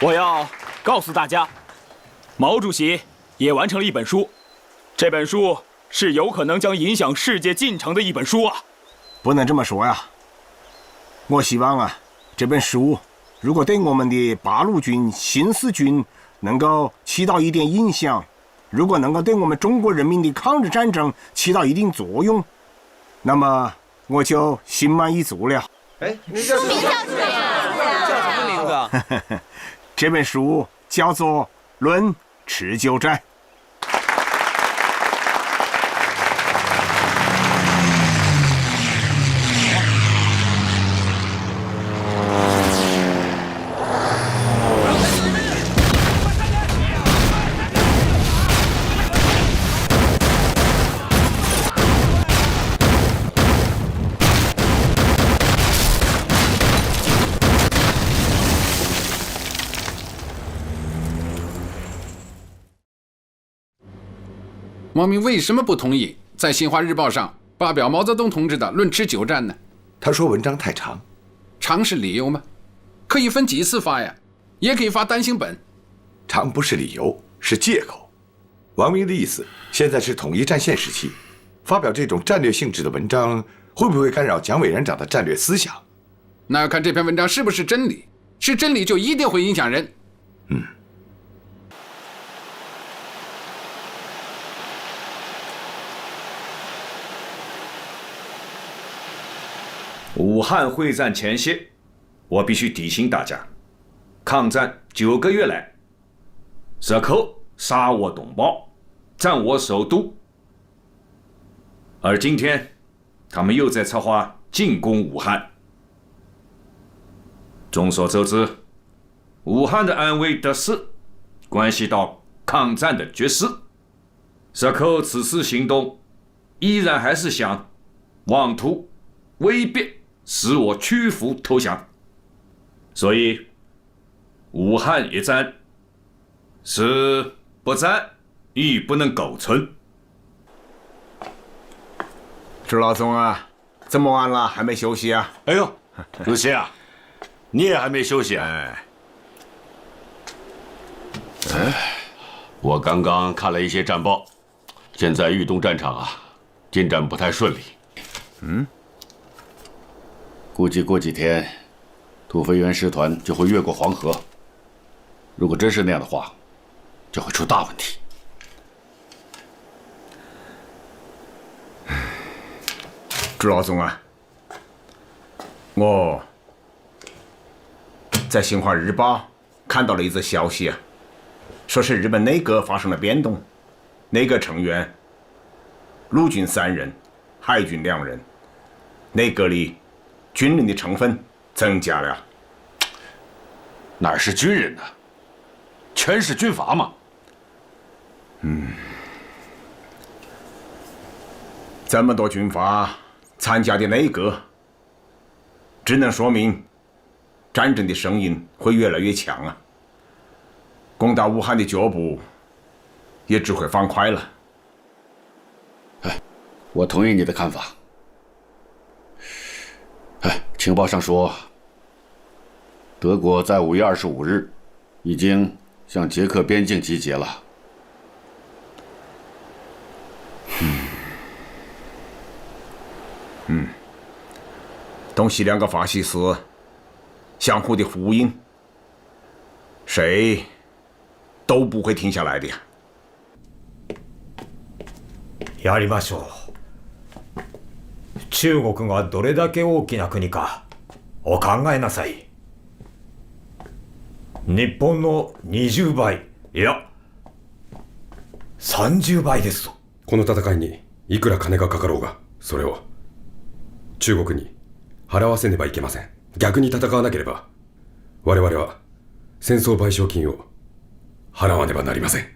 我要告诉大家，毛主席也完成了一本书，这本书是有可能将影响世界进程的一本书啊！不能这么说呀。我希望啊，这本书如果对我们的八路军、新四军能够起到一点影响，如果能够对我们中国人民的抗日战争起到一定作用，那么我就心满意足了。哎，你叫什么名字呀？叫什么名字啊？这本书叫做《论持久战》。莫名为什么不同意在《新华日报》上发表毛泽东同志的《论持久战》呢？他说文章太长。长是理由吗？可以分几次发呀，也可以发单行本。长不是理由，是借口。王明的意思，现在是统一战线时期，发表这种战略性质的文章，会不会干扰蒋委员长的战略思想？那要看这篇文章是不是真理。是真理就一定会影响人。武汉会战前夕，我必须提醒大家，抗战9个月来，日寇杀我同胞，占我首都，而今天他们又在策划进攻武汉。众所周知，武汉的安危得失关系到抗战的决势。日寇此次行动依然还是想妄图威逼使我屈服投降，所以武汉一战是不战亦不能苟存。朱老总啊，这么晚了还没休息啊？哎呦，主席啊，你也还没休息啊？我刚刚看了一些战报，现在豫东战场啊，进展不太顺利。估计过几天，土肥原师团就会越过黄河。如果真是那样的话，就会出大问题。朱老总啊，我在《新华日报》看到了一则消息啊，说是日本内阁发生了变动，内阁成员陆军3人，海军2人，内阁里军人的成分增加了。哪是军人呢？全是军阀嘛。这么多军阀参加的内阁，只能说明战争的声音会越来越强啊！攻打武汉的脚步也只会放快了。我同意你的看法。情报上说，德国在5月25日已经向捷克边境集结了。东西2个法西斯相互的呼应，谁都不会停下来的呀。やりましょう。中国がどれだけ大きな国かお考えなさい。日本の20倍、いや30倍ですぞ。この戦いにいくら金がかかろうが、それを中国に払わせねばいけません。逆に戦わなければ、我々は戦争賠償金を払わねばなりません。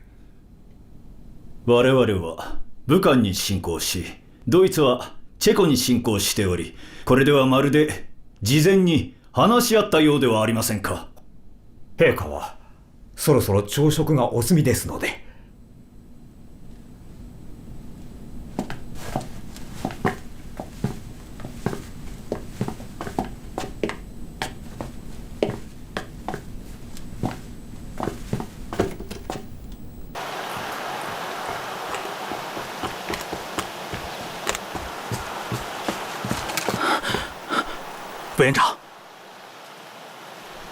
我々は武漢に侵攻し、ドイツはチェコに侵攻しており、これではまるで事前に話し合ったようではありませんか。陛下はそろそろ朝食がお済みですので。委员长，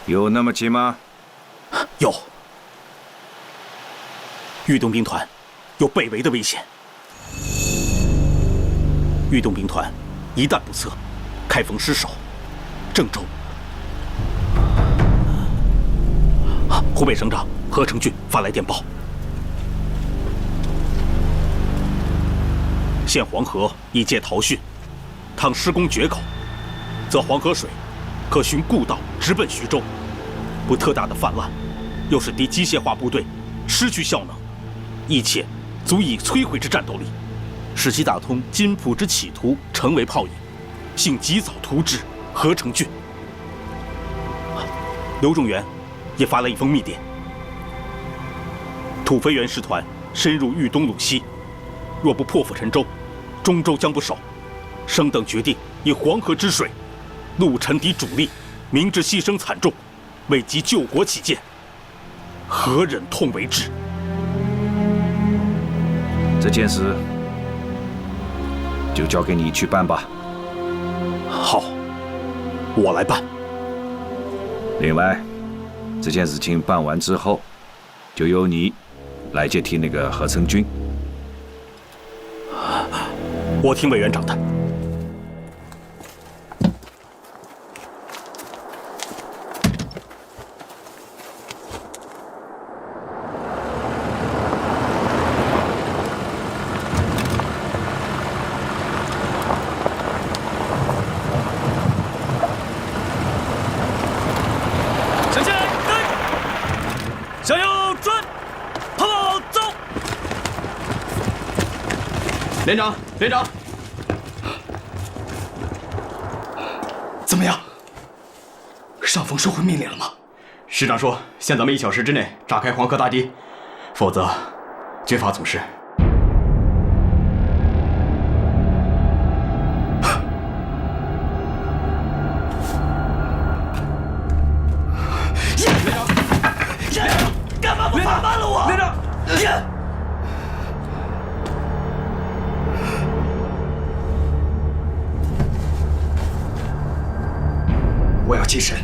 有那么急吗？有。豫东兵团有被围的危险。豫东兵团一旦不测，开封失守，郑州。湖北省长何成俊发来电报，现黄河已届逃汛，倘施工决口，则黄河水可循故道直奔徐州，不特大的泛滥，又使敌机械化部队失去效能，一切足以摧毁之战斗力，使其打通津浦之企图成为泡影，幸及早图之。何成俊。刘仲元也发来一封密电：土肥原师团深入豫东鲁西，若不破釜沉舟，中州将不守。升等决定以黄河之水，陆沉敌主力，明知牺牲惨重，为急救国起见，何忍痛为之？这件事就交给你去办吧。好，我来办。另外，这件事情办完之后，就由你来接替那个何成军。我听委员长的。连长，连长，怎么样？上峰收回命令了吗？师长说，限咱们1小时之内炸开黄河大堤，否则军法总师。连长，干嘛不放慢了我？连长，我要祭神。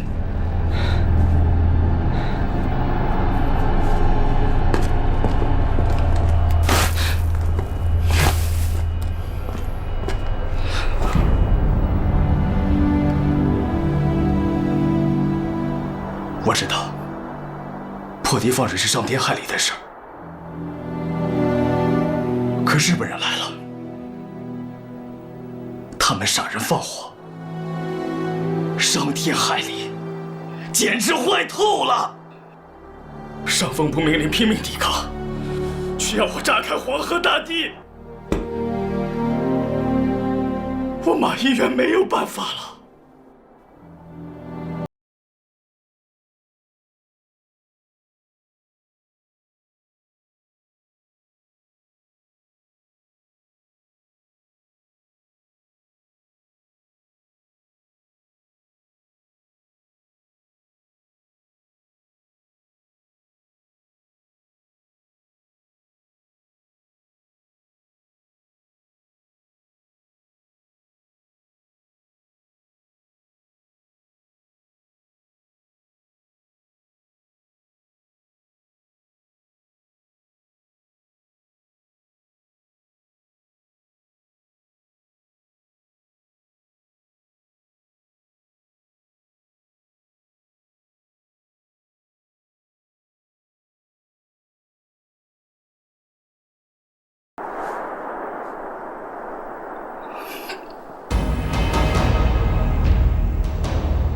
我知道，破敌放水是伤天害理的事儿，可日本人来了，他们杀人放火。伤天害理，简直坏透了！上峰不命令拼命抵抗，却要我炸开黄河大堤，我马议员没有办法了。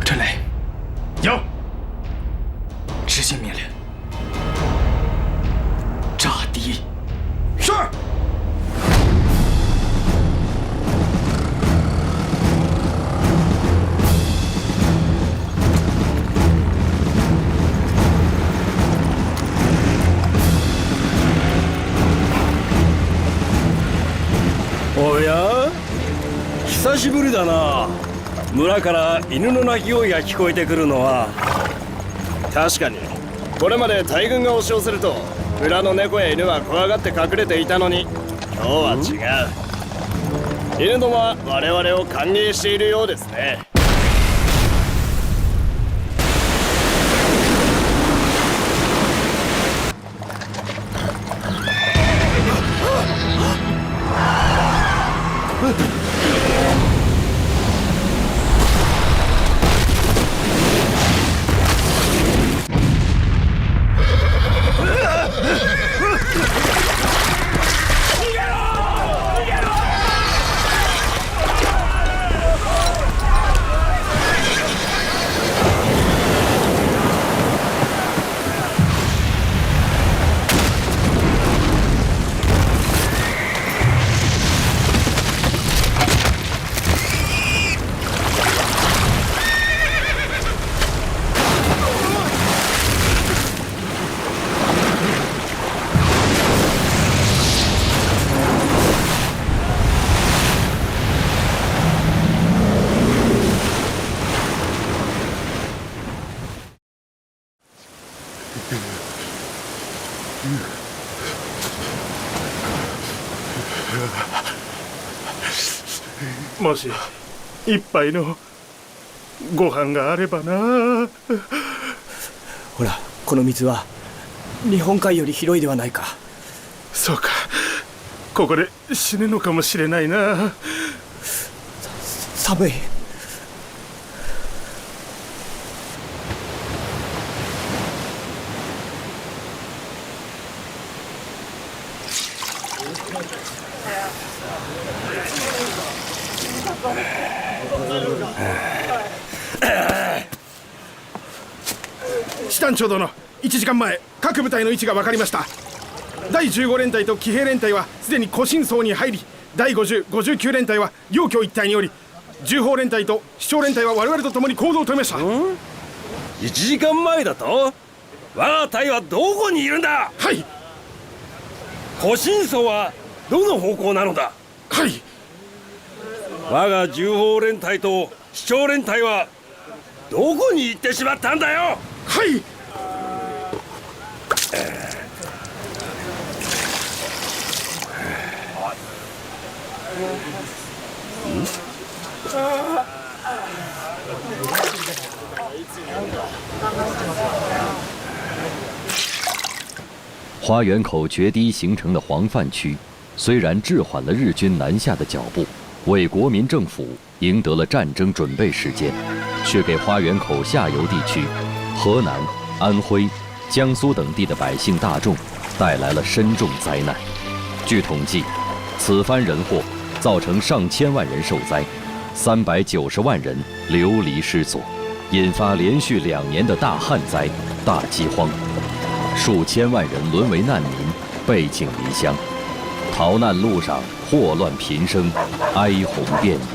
陈雷，有，执行命令，炸堤。是。おや、久しぶりだな。村から犬の鳴き声が聞こえてくるのは。確かにこれまで大軍が押し寄せると村の猫や犬は怖がって隠れていたのに、今日は違う。犬どもは我々を歓迎しているようですね。もし一杯のご飯があればな。ほら、この水は日本海より広いではないか。そうか、ここで死ぬのかもしれないな。寒い。師団長殿、1時間前各部隊の位置が分かりました。第15連隊と騎兵連隊はすでに古新荘に入り、第50、59連隊は陽居一帯におり、重砲連隊と主将連隊は我々と共に行動を止めました。1時間前だと？我が隊はどこにいるんだ？はい。古新荘はどの方向なのだ？はい。我が重砲連隊と主将連隊はどこに行ってしまったんだよ？はい。花园口决堤形成的黄泛区，虽然滞缓了日军南下的脚步，为国民政府赢得了战争准备时间，却给花园口下游地区、河南、安徽、江苏等地的百姓大众带来了深重灾难。据统计，此番人祸造成上千万人受灾，390万人流离失所，引发连续2年的大旱灾、大饥荒，数千万人沦为难民，背井离乡，逃难路上祸乱频生，哀鸿遍野。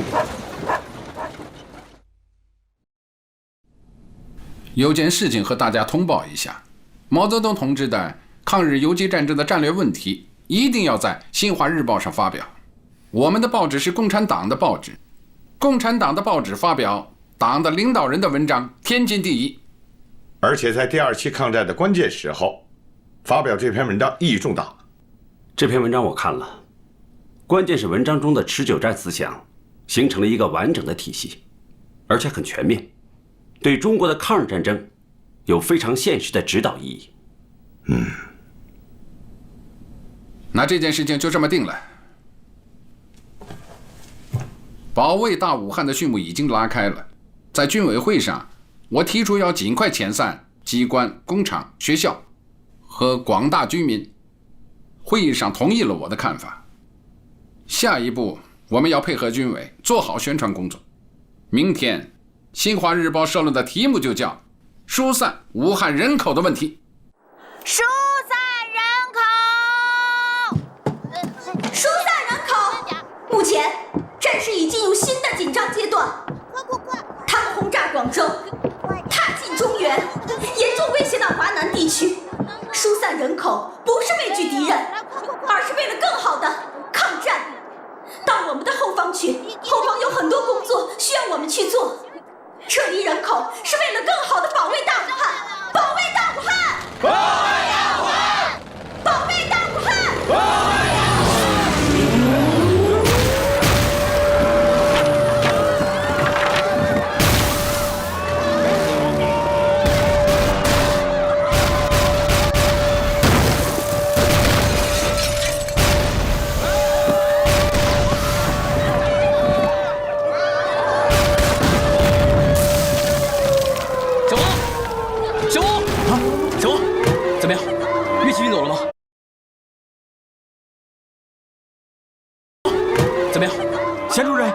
有件事情和大家通报一下：毛泽东同志的抗日游击战争的战略问题，一定要在《新华日报》上发表。我们的报纸是共产党的报纸，共产党的报纸发表党的领导人的文章，天经地义。而且在第2期抗战的关键时候，发表这篇文章意义重大。这篇文章我看了，关键是文章中的持久战思想形成了一个完整的体系，而且很全面，对中国的抗日战争有非常现实的指导意义。那这件事情就这么定了。保卫大武汉的序幕已经拉开了，在军委会上，我提出要尽快遣散机关、工厂、学校和广大居民。会议上同意了我的看法。下一步，我们要配合军委做好宣传工作。明天，《新华日报》社论的题目就叫“疏散武汉人口的问题”。疏散人口，疏散人口。目前，战事已进入新的紧张阶段。他们轰炸广州，踏进中原，严重威胁到华南地区。疏散人口不是畏惧敌人，而是为了更好的抗战。到我们的后方去，后方有很多工作需要我们去做。撤离人口是为了更好的保卫大武汉，保卫大武汉，保卫大武汉，保卫大武汉，保卫大武汉。钱主任，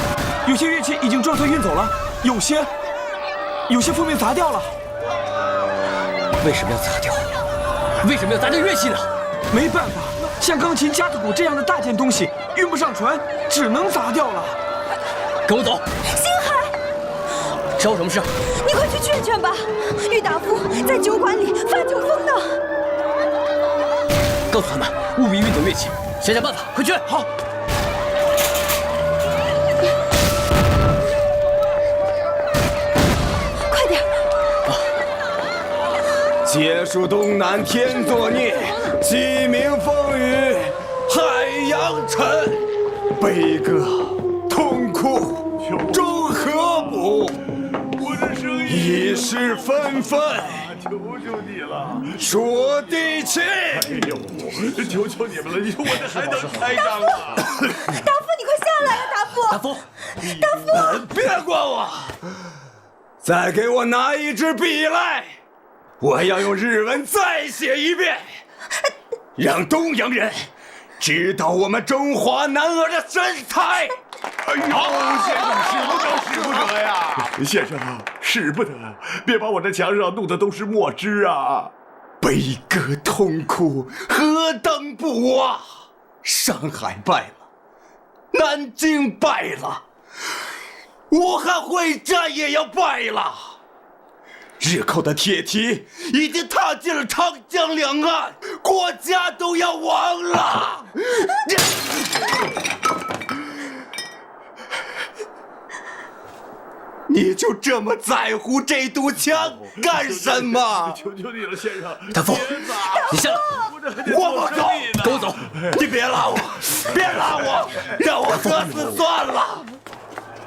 有些乐器已经撞碎运走了，有些封面砸掉了。为什么要砸掉？为什么要砸掉乐器呢？没办法，像钢琴、架子鼓这样的大件东西运不上船，只能砸掉了。跟我走。星海，找我什么事？你快去劝劝吧，郁达夫在酒馆里发酒疯呢。告诉他们务必运走乐器，想想办法，快去！好。结束东南天作孽，鸡鸣风雨海洋沉，悲歌痛哭终和补，一世纷纷。求求你了，说地气！哎呦，求求你们了，你说我这还能开张啊？达夫，你快下来呀，达夫！达夫，别管我！再给我拿一支笔来，我要用日文再写一遍，让东洋人知道我们中华男儿的神采。哎呦，先生，使不得呀！先生，使不得，别把我这墙上弄的都是墨汁啊！悲歌痛哭，何等不啊！上海败了，南京败了，武汉会战也要败了。日寇的铁蹄已经踏进了长江两岸，国家都要亡了。你就这么在乎这堵墙干什么？求求你了，先生！大夫，你下来！我不走，跟我走！你别拉我，别拉我，让我喝死算了。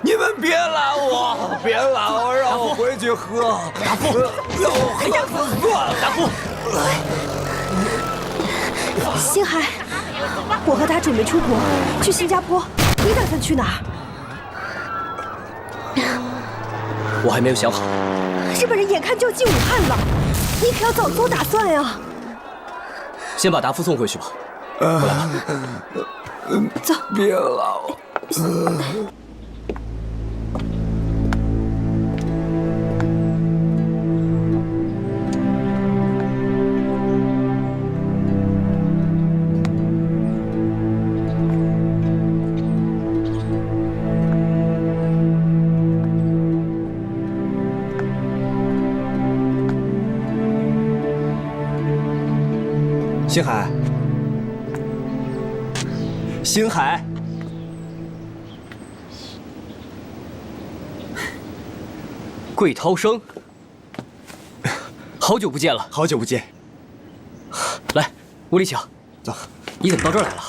你们别拉我，别拉我，让我回去喝。大夫，让我喝死算了。大夫，星海，我和他准备出国，去新加坡。你打算去哪儿？我还没有想好。日本人眼看就要进武汉了，你可要早做打算呀。先把达夫送回去吧。过来吧。走。别拉我。星海，星海，桂涛生，好久不见了，好久不见。来，屋里请。走。你怎么到这儿来了？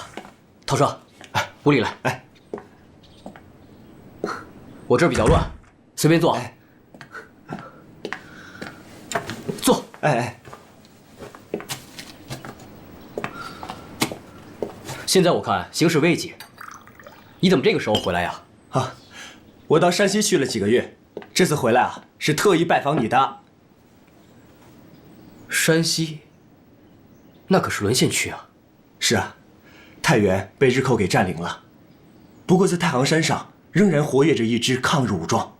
涛生，哎，屋里来。哎，我这儿比较乱，随便坐。哎，坐。哎。现在我看形势危急，你怎么这个时候回来呀？啊，我到山西去了几个月，这次回来啊，是特意拜访你的。山西，那可是沦陷区啊。是啊，太原被日寇给占领了，不过在太行山上仍然活跃着一支抗日武装，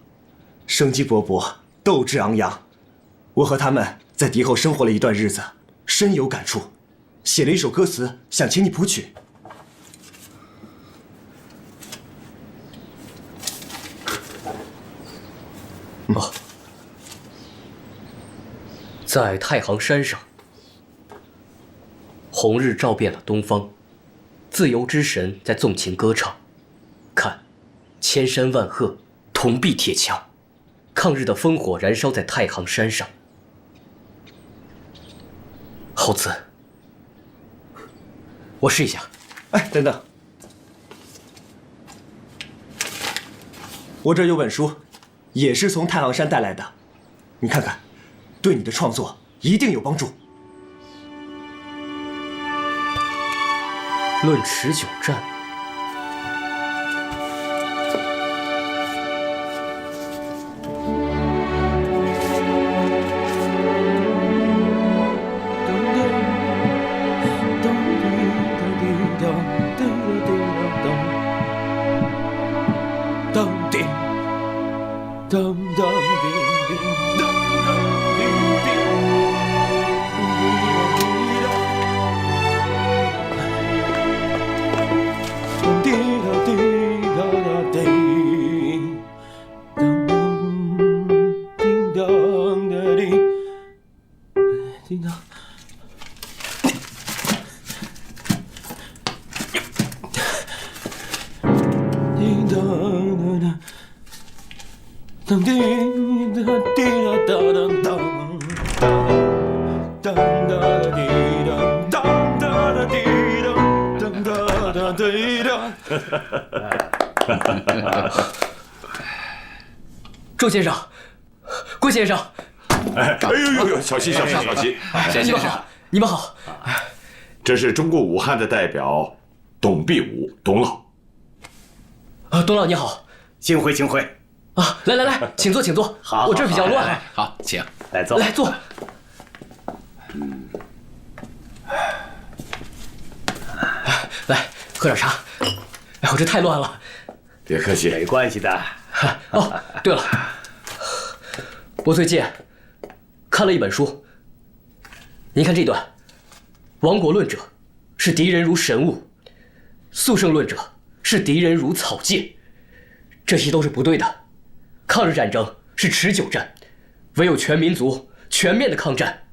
生机勃勃，斗志昂扬。我和他们在敌后生活了一段日子，深有感触，写了一首歌词，想请你谱曲。哦，在太行山上，红日照遍了东方，自由之神在纵情歌唱。看，千山万壑，铜壁铁墙，抗日的烽火燃烧在太行山上。好词，我试一下。哎，等等，我这有本书。也是从太行山带来的，你看看，对你的创作一定有帮助。论持久战，周先生，郭先生，哎呦，小心！你们好，你们好。这是中国武汉的代表董必武，董老。董老你好，幸会。啊，来，请坐。好，我这儿比较乱。好，请来坐。来坐。来，喝点茶。哎，我这太乱了。别客气，没关系的。哦，对了，我最近看了一本书。您看这段：亡国论者视敌人如神物，速胜论者视敌人如草芥。这些都是不对的。抗日战争是持久战，唯有全民族全面的抗战，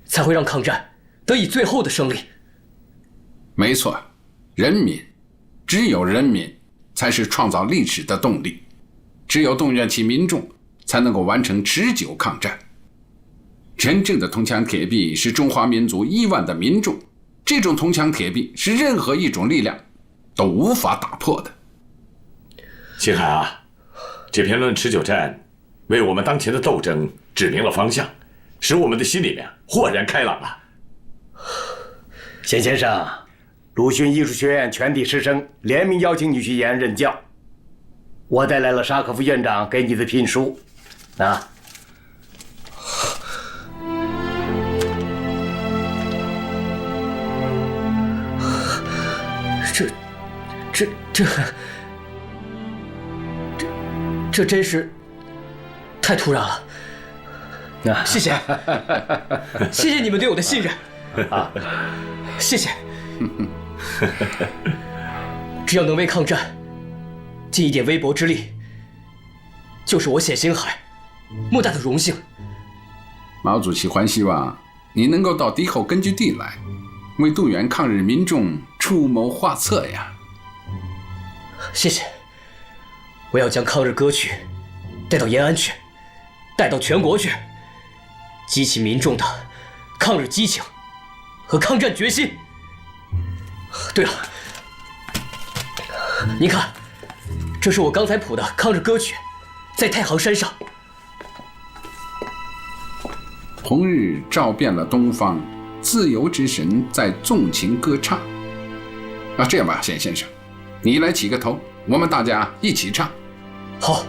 才会让抗战得以最后的胜利。没错，人民，只有人民才是创造历史的动力，只有动员起民众，才能够完成持久抗战。真正的铜墙铁壁是中华民族亿万的民众，这种铜墙铁壁是任何一种力量都无法打破的。秦海啊，这篇论持久战为我们当前的斗争指明了方向，使我们的心里面豁然开朗了。贤先生，鲁迅艺术学院全体师生联名邀请你去延安任教。我带来了沙可夫院长给你的聘书，啊。这真是太突然了。谢谢，谢谢你们对我的信任啊！谢谢。只要能为抗战尽一点微薄之力，就是我冼星海莫大的荣幸。毛主席还希望你能够到敌后根据地来，为动员抗日民众出谋划策呀。谢谢。我要将抗日歌曲带到延安去，带到全国去，激起民众的抗日激情和抗战决心。对了，您看，这是我刚才谱的抗日歌曲，在太行山上。红日照遍了东方，自由之神在纵情歌唱。这样吧，冼先生，你来起个头，我们大家一起唱。好。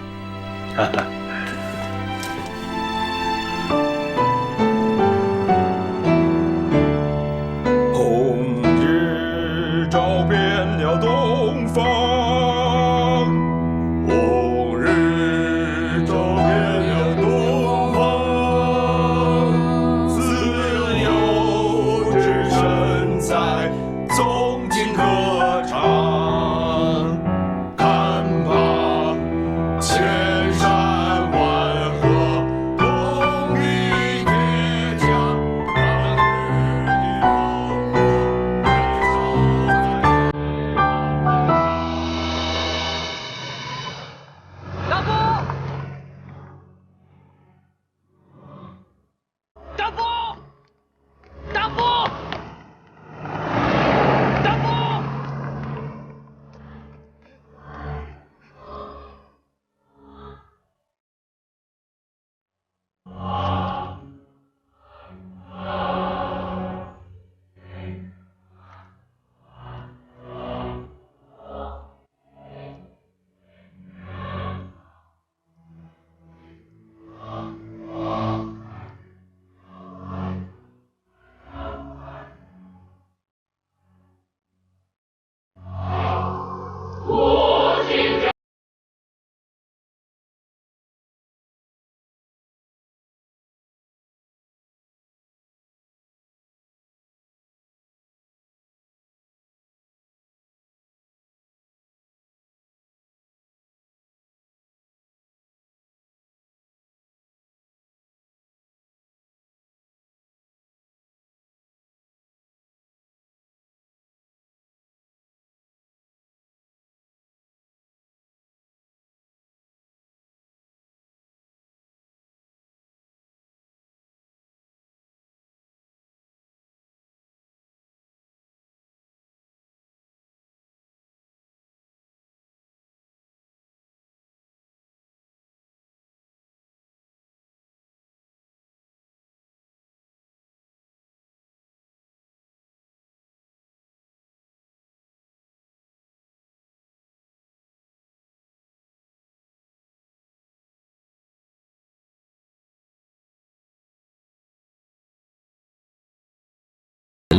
红日照遍了东方，红日照遍了东方，自由之神在纵情歌唱，看吧，千山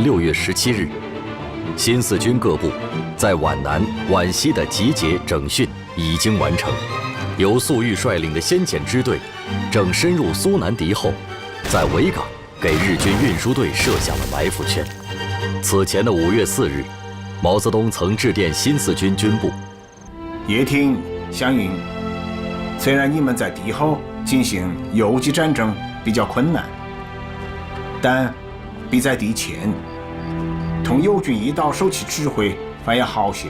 6月17日，新四军各部在皖南、皖西的集结整训已经完成。由粟裕率领的先遣支队正深入苏南敌后，在维港给日军运输队设下了埋伏圈。此前的5月4日，毛泽东曾致电新四军军部：叶挺、湘云，虽然你们在敌后进行游击战争比较困难，但比在敌前同友军一道手起指挥反而好些，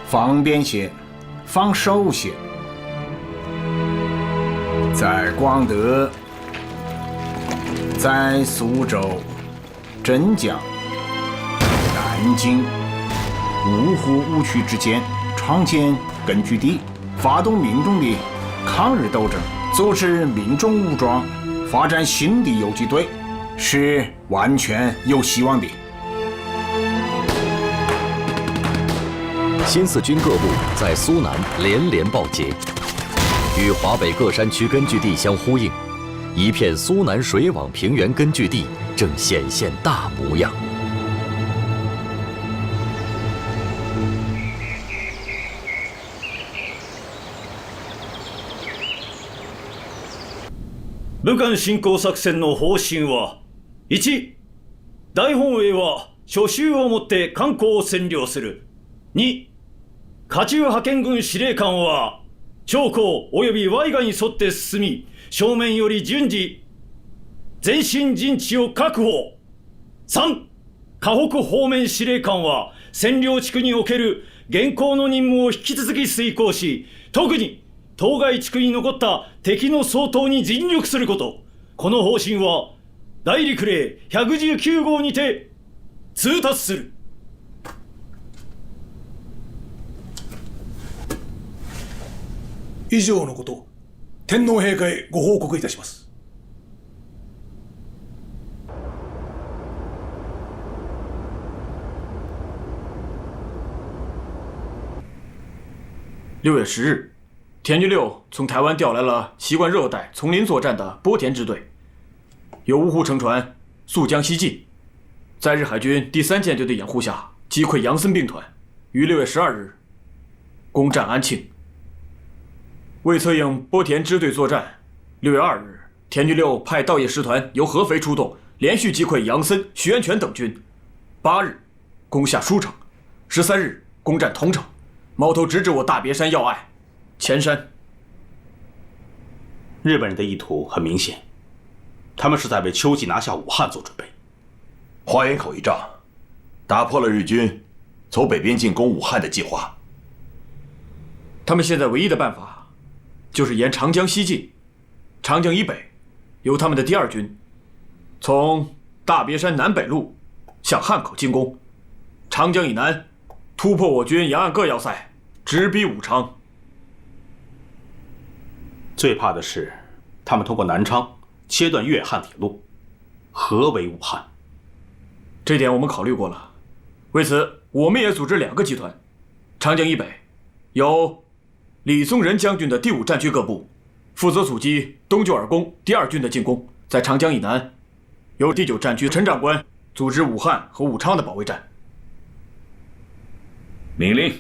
方便些，放手些。在广德、在苏州、镇江、南京、芜湖五区之间创建根据地，发动民众的抗日斗争，组织民众武装，发展新的游击队，是完全有希望的。新四军各部在苏南连连报捷，与华北各山区根据地相呼应，一片苏南水网平原根据地正显现大模样。武漢侵攻作戦の方針は、1、大本営は初秋をもって漢口を占領する。2、下中派遣軍司令官は長江及び淮河に沿って進み、正面より順次前進陣地を確保。3、河北方面司令官は占領地区における現行の任務を引き続き遂行し、特に当該地区に残った敵の掃討に尽力すること。この方針は大陸令119号にて通達する。以上のこと、天皇陛下へご報告いたします。6月10日，田居六从台湾调来了习惯热带丛林作战的波田支队，由芜湖乘船溯江西进，在日海军第3舰队的掩护下，击溃杨森兵团，于6月12日攻占安庆。为策应波田支队作战，6月2日，田居六派稻叶师团由合肥出动，连续击溃杨森、徐源泉等军。8日攻下舒城，13日攻占桐城，矛头直指我大别山要隘前山。日本人的意图很明显，他们是在为秋季拿下武汉做准备。花园口一仗，打破了日军从北边进攻武汉的计划。他们现在唯一的办法，就是沿长江西进，长江以北，由他们的第2军从大别山南北路向汉口进攻，长江以南突破我军沿岸各要塞，直逼武昌。最怕的是，他们通过南昌切断粤汉铁路，合围武汉。这点我们考虑过了，为此我们也组织2个集团，长江以北由李宗仁将军的第5战区各部负责阻击东救尔攻第2军的进攻，在长江以南由第9战区陈长官组织武汉和武昌的保卫战。命令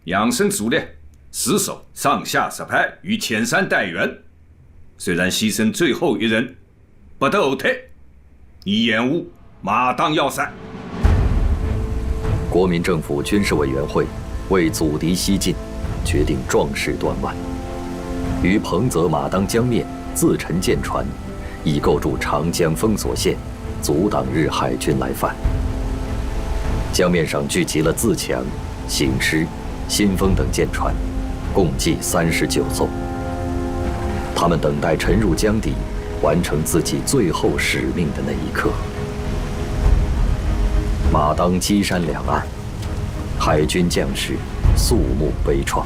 杨森组的死守上下十派与前山待援，虽然牺牲最后1人，不得后退，以掩护马当要塞。国民政府军事委员会为阻敌西进，决定壮士断腕，于彭泽马当江面自沉舰船，以构筑长江封锁线，阻挡日海军来犯。江面上聚集了自强、醒狮、新丰等舰船，共计39艘。他们等待沉入江底，完成自己最后使命的那一刻。马当基山两岸，海军将士肃穆悲怆。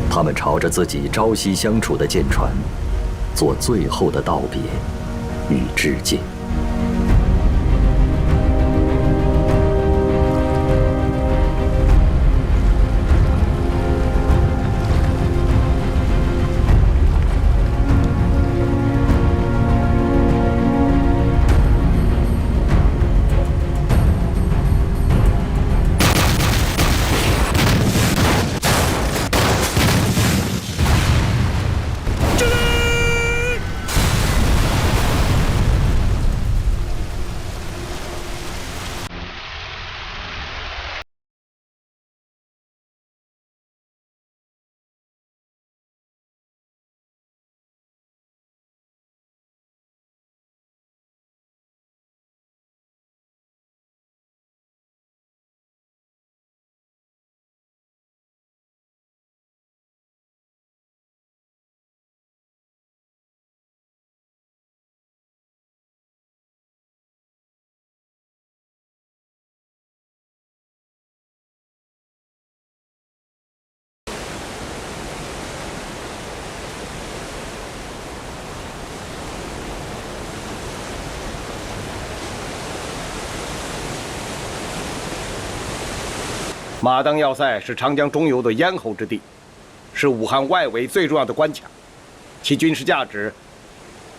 他们朝着自己朝夕相处的舰船，做最后的道别与致敬。马当要塞是长江中游的咽喉之地，是武汉外围最重要的关卡，其军事价值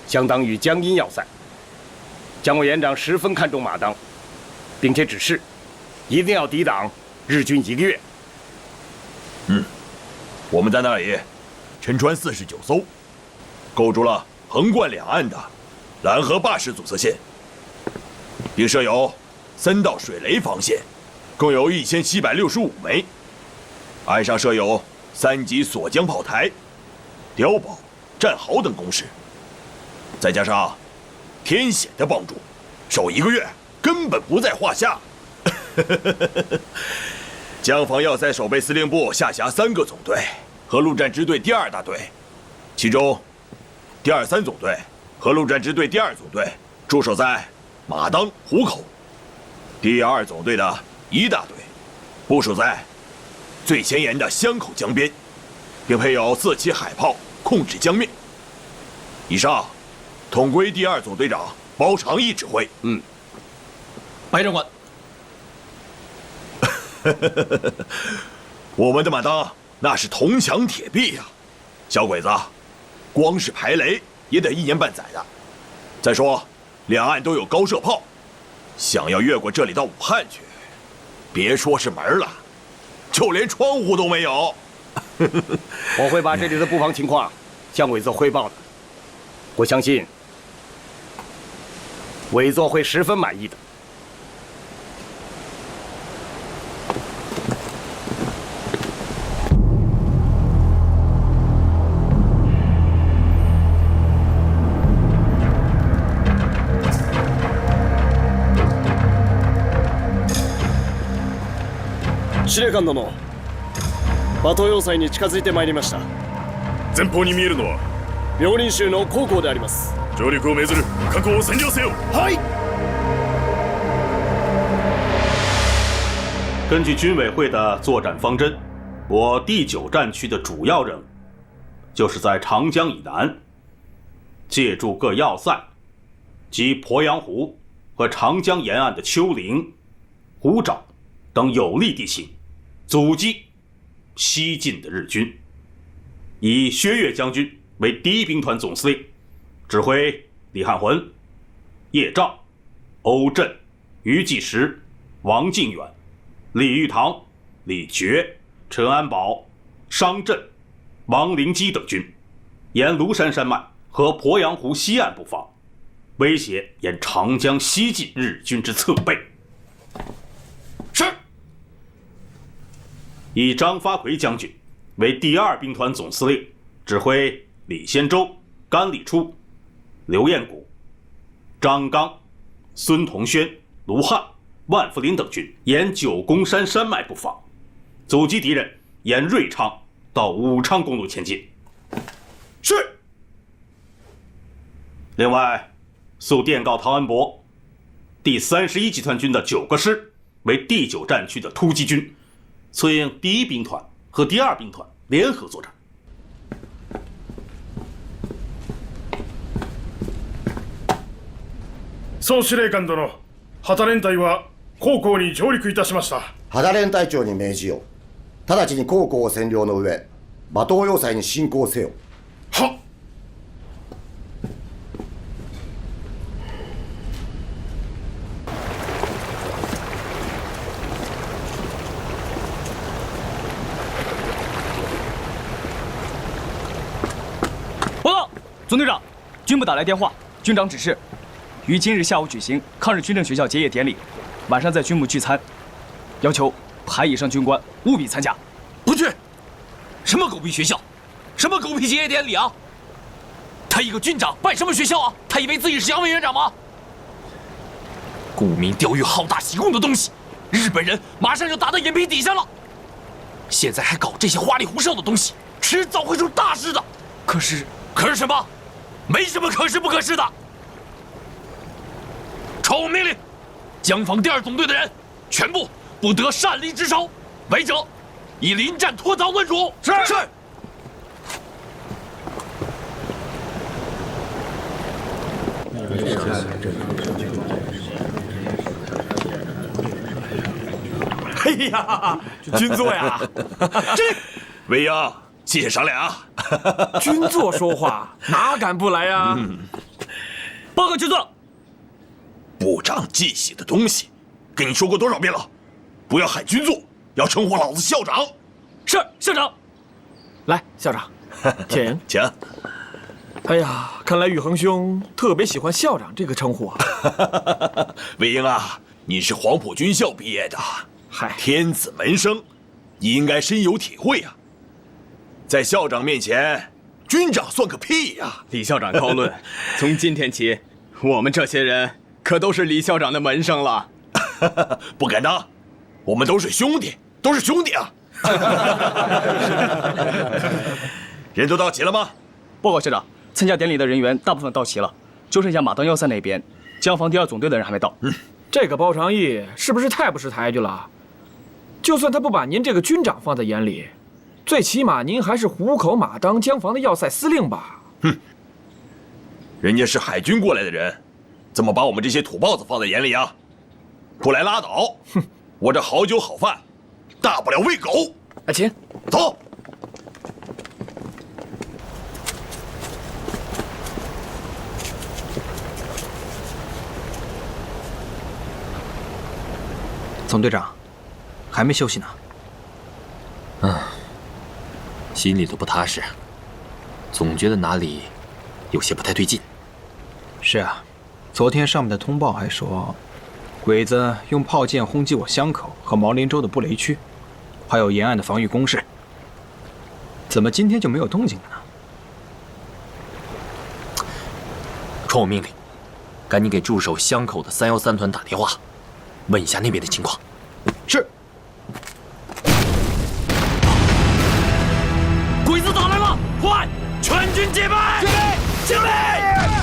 相当于江阴要塞。蒋委员长十分看重马当，并且指示一定要抵挡日军1个月。我们在那里沉船49艘，构筑了横贯两岸的蓝河坝式阻塞线，并设有3道水雷防线，共有1765枚。岸上设有3级锁江炮台、碉堡、战壕等工事，再加上天险的帮助，守1个月根本不在话下。江防要塞守备司令部下辖3个总队和陆战支队第2大队，其中第23总队和陆战支队第2总队驻守在马当、湖口，第2总队的1大队部署在最前沿的湘口江边，并配有4起海炮控制江面。以上统归第2总队长包长义指挥。白长官，我们的马当那是铜墙铁壁呀，小鬼子，光是排雷也得1年半载的。再说，两岸都有高射炮，想要越过这里到武汉去，别说是门了，就连窗户都没有。我会把这里的布防情况向委座汇报的，我相信委座会十分满意的。司令官殿、馬東要塞に近づいてまいりました。前方に見えるのは妙林州の高校であります。上陸を命ずる、確保を占領せよ。はい。根据军委会的作战方针，我第9战区的主要任务，就是在长江以南，借助各要塞及鄱阳湖和长江沿岸的丘陵、湖沼等有利地形，阻击西进的日军。以薛岳将军为第1兵团总司令，指挥李汉魂、叶兆、欧震、于继时、王靖远、李玉堂、李觉、陈安保、商震、王灵基等军，沿庐山山脉和鄱阳湖西岸布防，威胁沿长江西进日军之侧背。是。以张发奎将军为第2兵团总司令，指挥李先洲、甘礼初、刘彦谷、张刚、孙同轩、卢汉、万福林等军，沿9宫山山脉布防，阻击敌人沿瑞昌到武昌公路前进。是。另外，速电告唐恩伯，第31集团军的9个师为第9战区的突击军，策应第1兵团和第2兵团联合作战。総司令官殿、旗連隊は高校に上陸いたしました。旗連隊長に命じよう。直ちに高校を占領の上、馬東要塞に進攻せよ。はっ。报告，总队长，军部打来电话，军长指示，于今日下午举行抗日军政学校结业典礼，晚上在军部聚餐，要求排以上军官务必参加。不去！什么狗屁学校，什么狗屁结业典礼啊！他一个军长办什么学校啊？他以为自己是蒋委员长吗？沽名钓誉、好大喜功的东西，日本人马上就打到眼皮底下了。现在还搞这些花里胡哨的东西，迟早会出大事的。可是什么？没什么可是不可是的。传我命令，江防第2总队的人全部不得擅离职守，违者以临战脱逃论处。是。哎呀，军座呀！这，未央，谢谢赏脸啊！军座说话哪敢不来呀？报告军座，不长记性的东西，跟你说过多少遍了，不要喊军座，要称呼老子校长。是校长。来，校长，请请。哎呀，看来宇恒兄特别喜欢校长这个称呼啊。魏婴啊，你是黄埔军校毕业的，嗨，天子门生，你应该深有体会啊。在校长面前，军长算个屁呀！李校长高论，从今天起，我们这些人可都是李校长的门生了。不敢当，我们都是兄弟，都是兄弟啊！人都到齐了吗？报告校长，参加典礼的人员大部分到齐了，就剩下马当要塞那边江防第2总队的人还没到。这个包长义是不是太不识抬举了？就算他不把您这个军长放在眼里，最起码您还是虎口马当江防的要塞司令吧？哼，人家是海军过来的人，怎么把我们这些土包子放在眼里啊？不来拉倒！哼，我这好酒好饭，大不了喂狗。请走。总队长，还没休息呢。心里头不踏实，总觉得哪里有些不太对劲。是啊，昨天上面的通报还说，鬼子用炮舰轰击我湘口和毛林洲的布雷区，还有沿岸的防御工事。怎么今天就没有动静了呢？传我命令，赶紧给驻守湘口的313团打电话，问一下那边的情况。是。鬼子打来了，快，全军戒备！敬礼！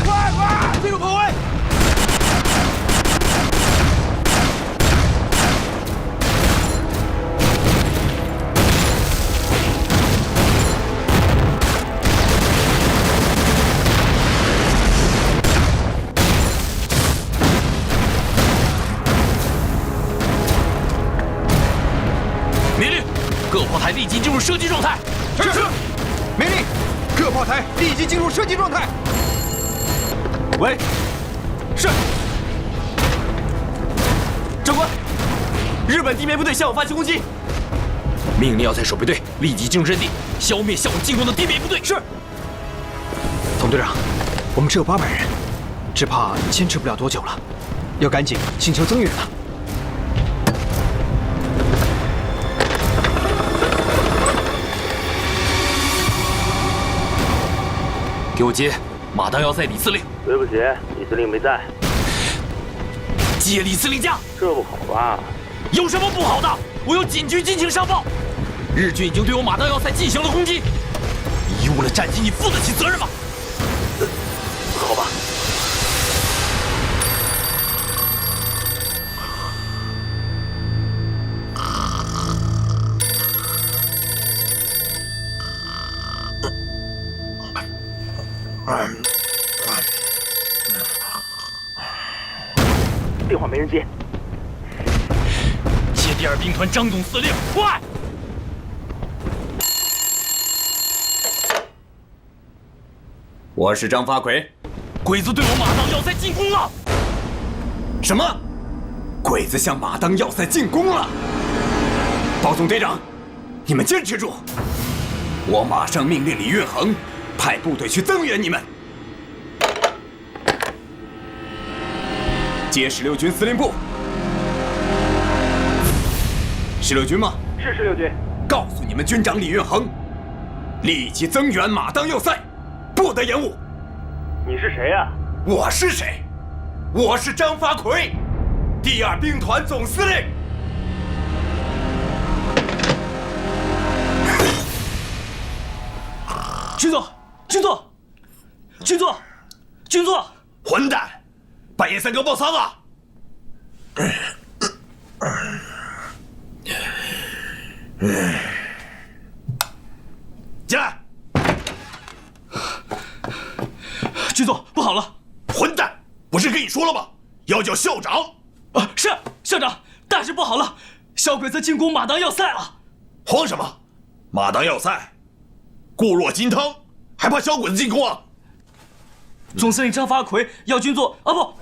快，进入炮位！命令，各炮台立即进入射击状态。是。命令，各炮台立即进入射击状态。喂，是。长官，日本地面部队向我发起攻击。命令要塞守备队立即进入阵地，消灭向我进攻的地面部队。是。总队长，我们只有800人，只怕坚持不了多久了，要赶紧请求增援了。给我接马当要塞李司令。对不起，李司令没在。接李司令驾。这不好吧？有什么不好的？我有紧急进行上报，日军已经对我马当要塞进行了攻击，贻误了战机，你负得起责任吗？好吧。电话没人接。接第2兵团张总司令，快！我是张发奎，鬼子对我马当要塞进攻了。什么？鬼子向马当要塞进攻了？包总队长，你们坚持住，我马上命令李运恒派部队去增援你们。接16军司令部。16军吗？是16军。告诉你们军长李运恒，立即增援马当要塞，不得延误。你是谁呀？我是谁？我是张发奎，第2兵团总司令。军座，军座，军座，军座！混蛋！半夜3更报丧啊！进来！军座，不好了！混蛋！不是跟你说了吗？要叫校长！是校长，大事不好了！小鬼子进攻马当要塞了！慌什么？马当要塞，固若金汤，还怕小鬼子进攻啊？总司令张发奎要军座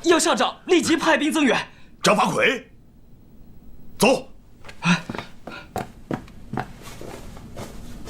要校长立即派兵增援。张发奎，走。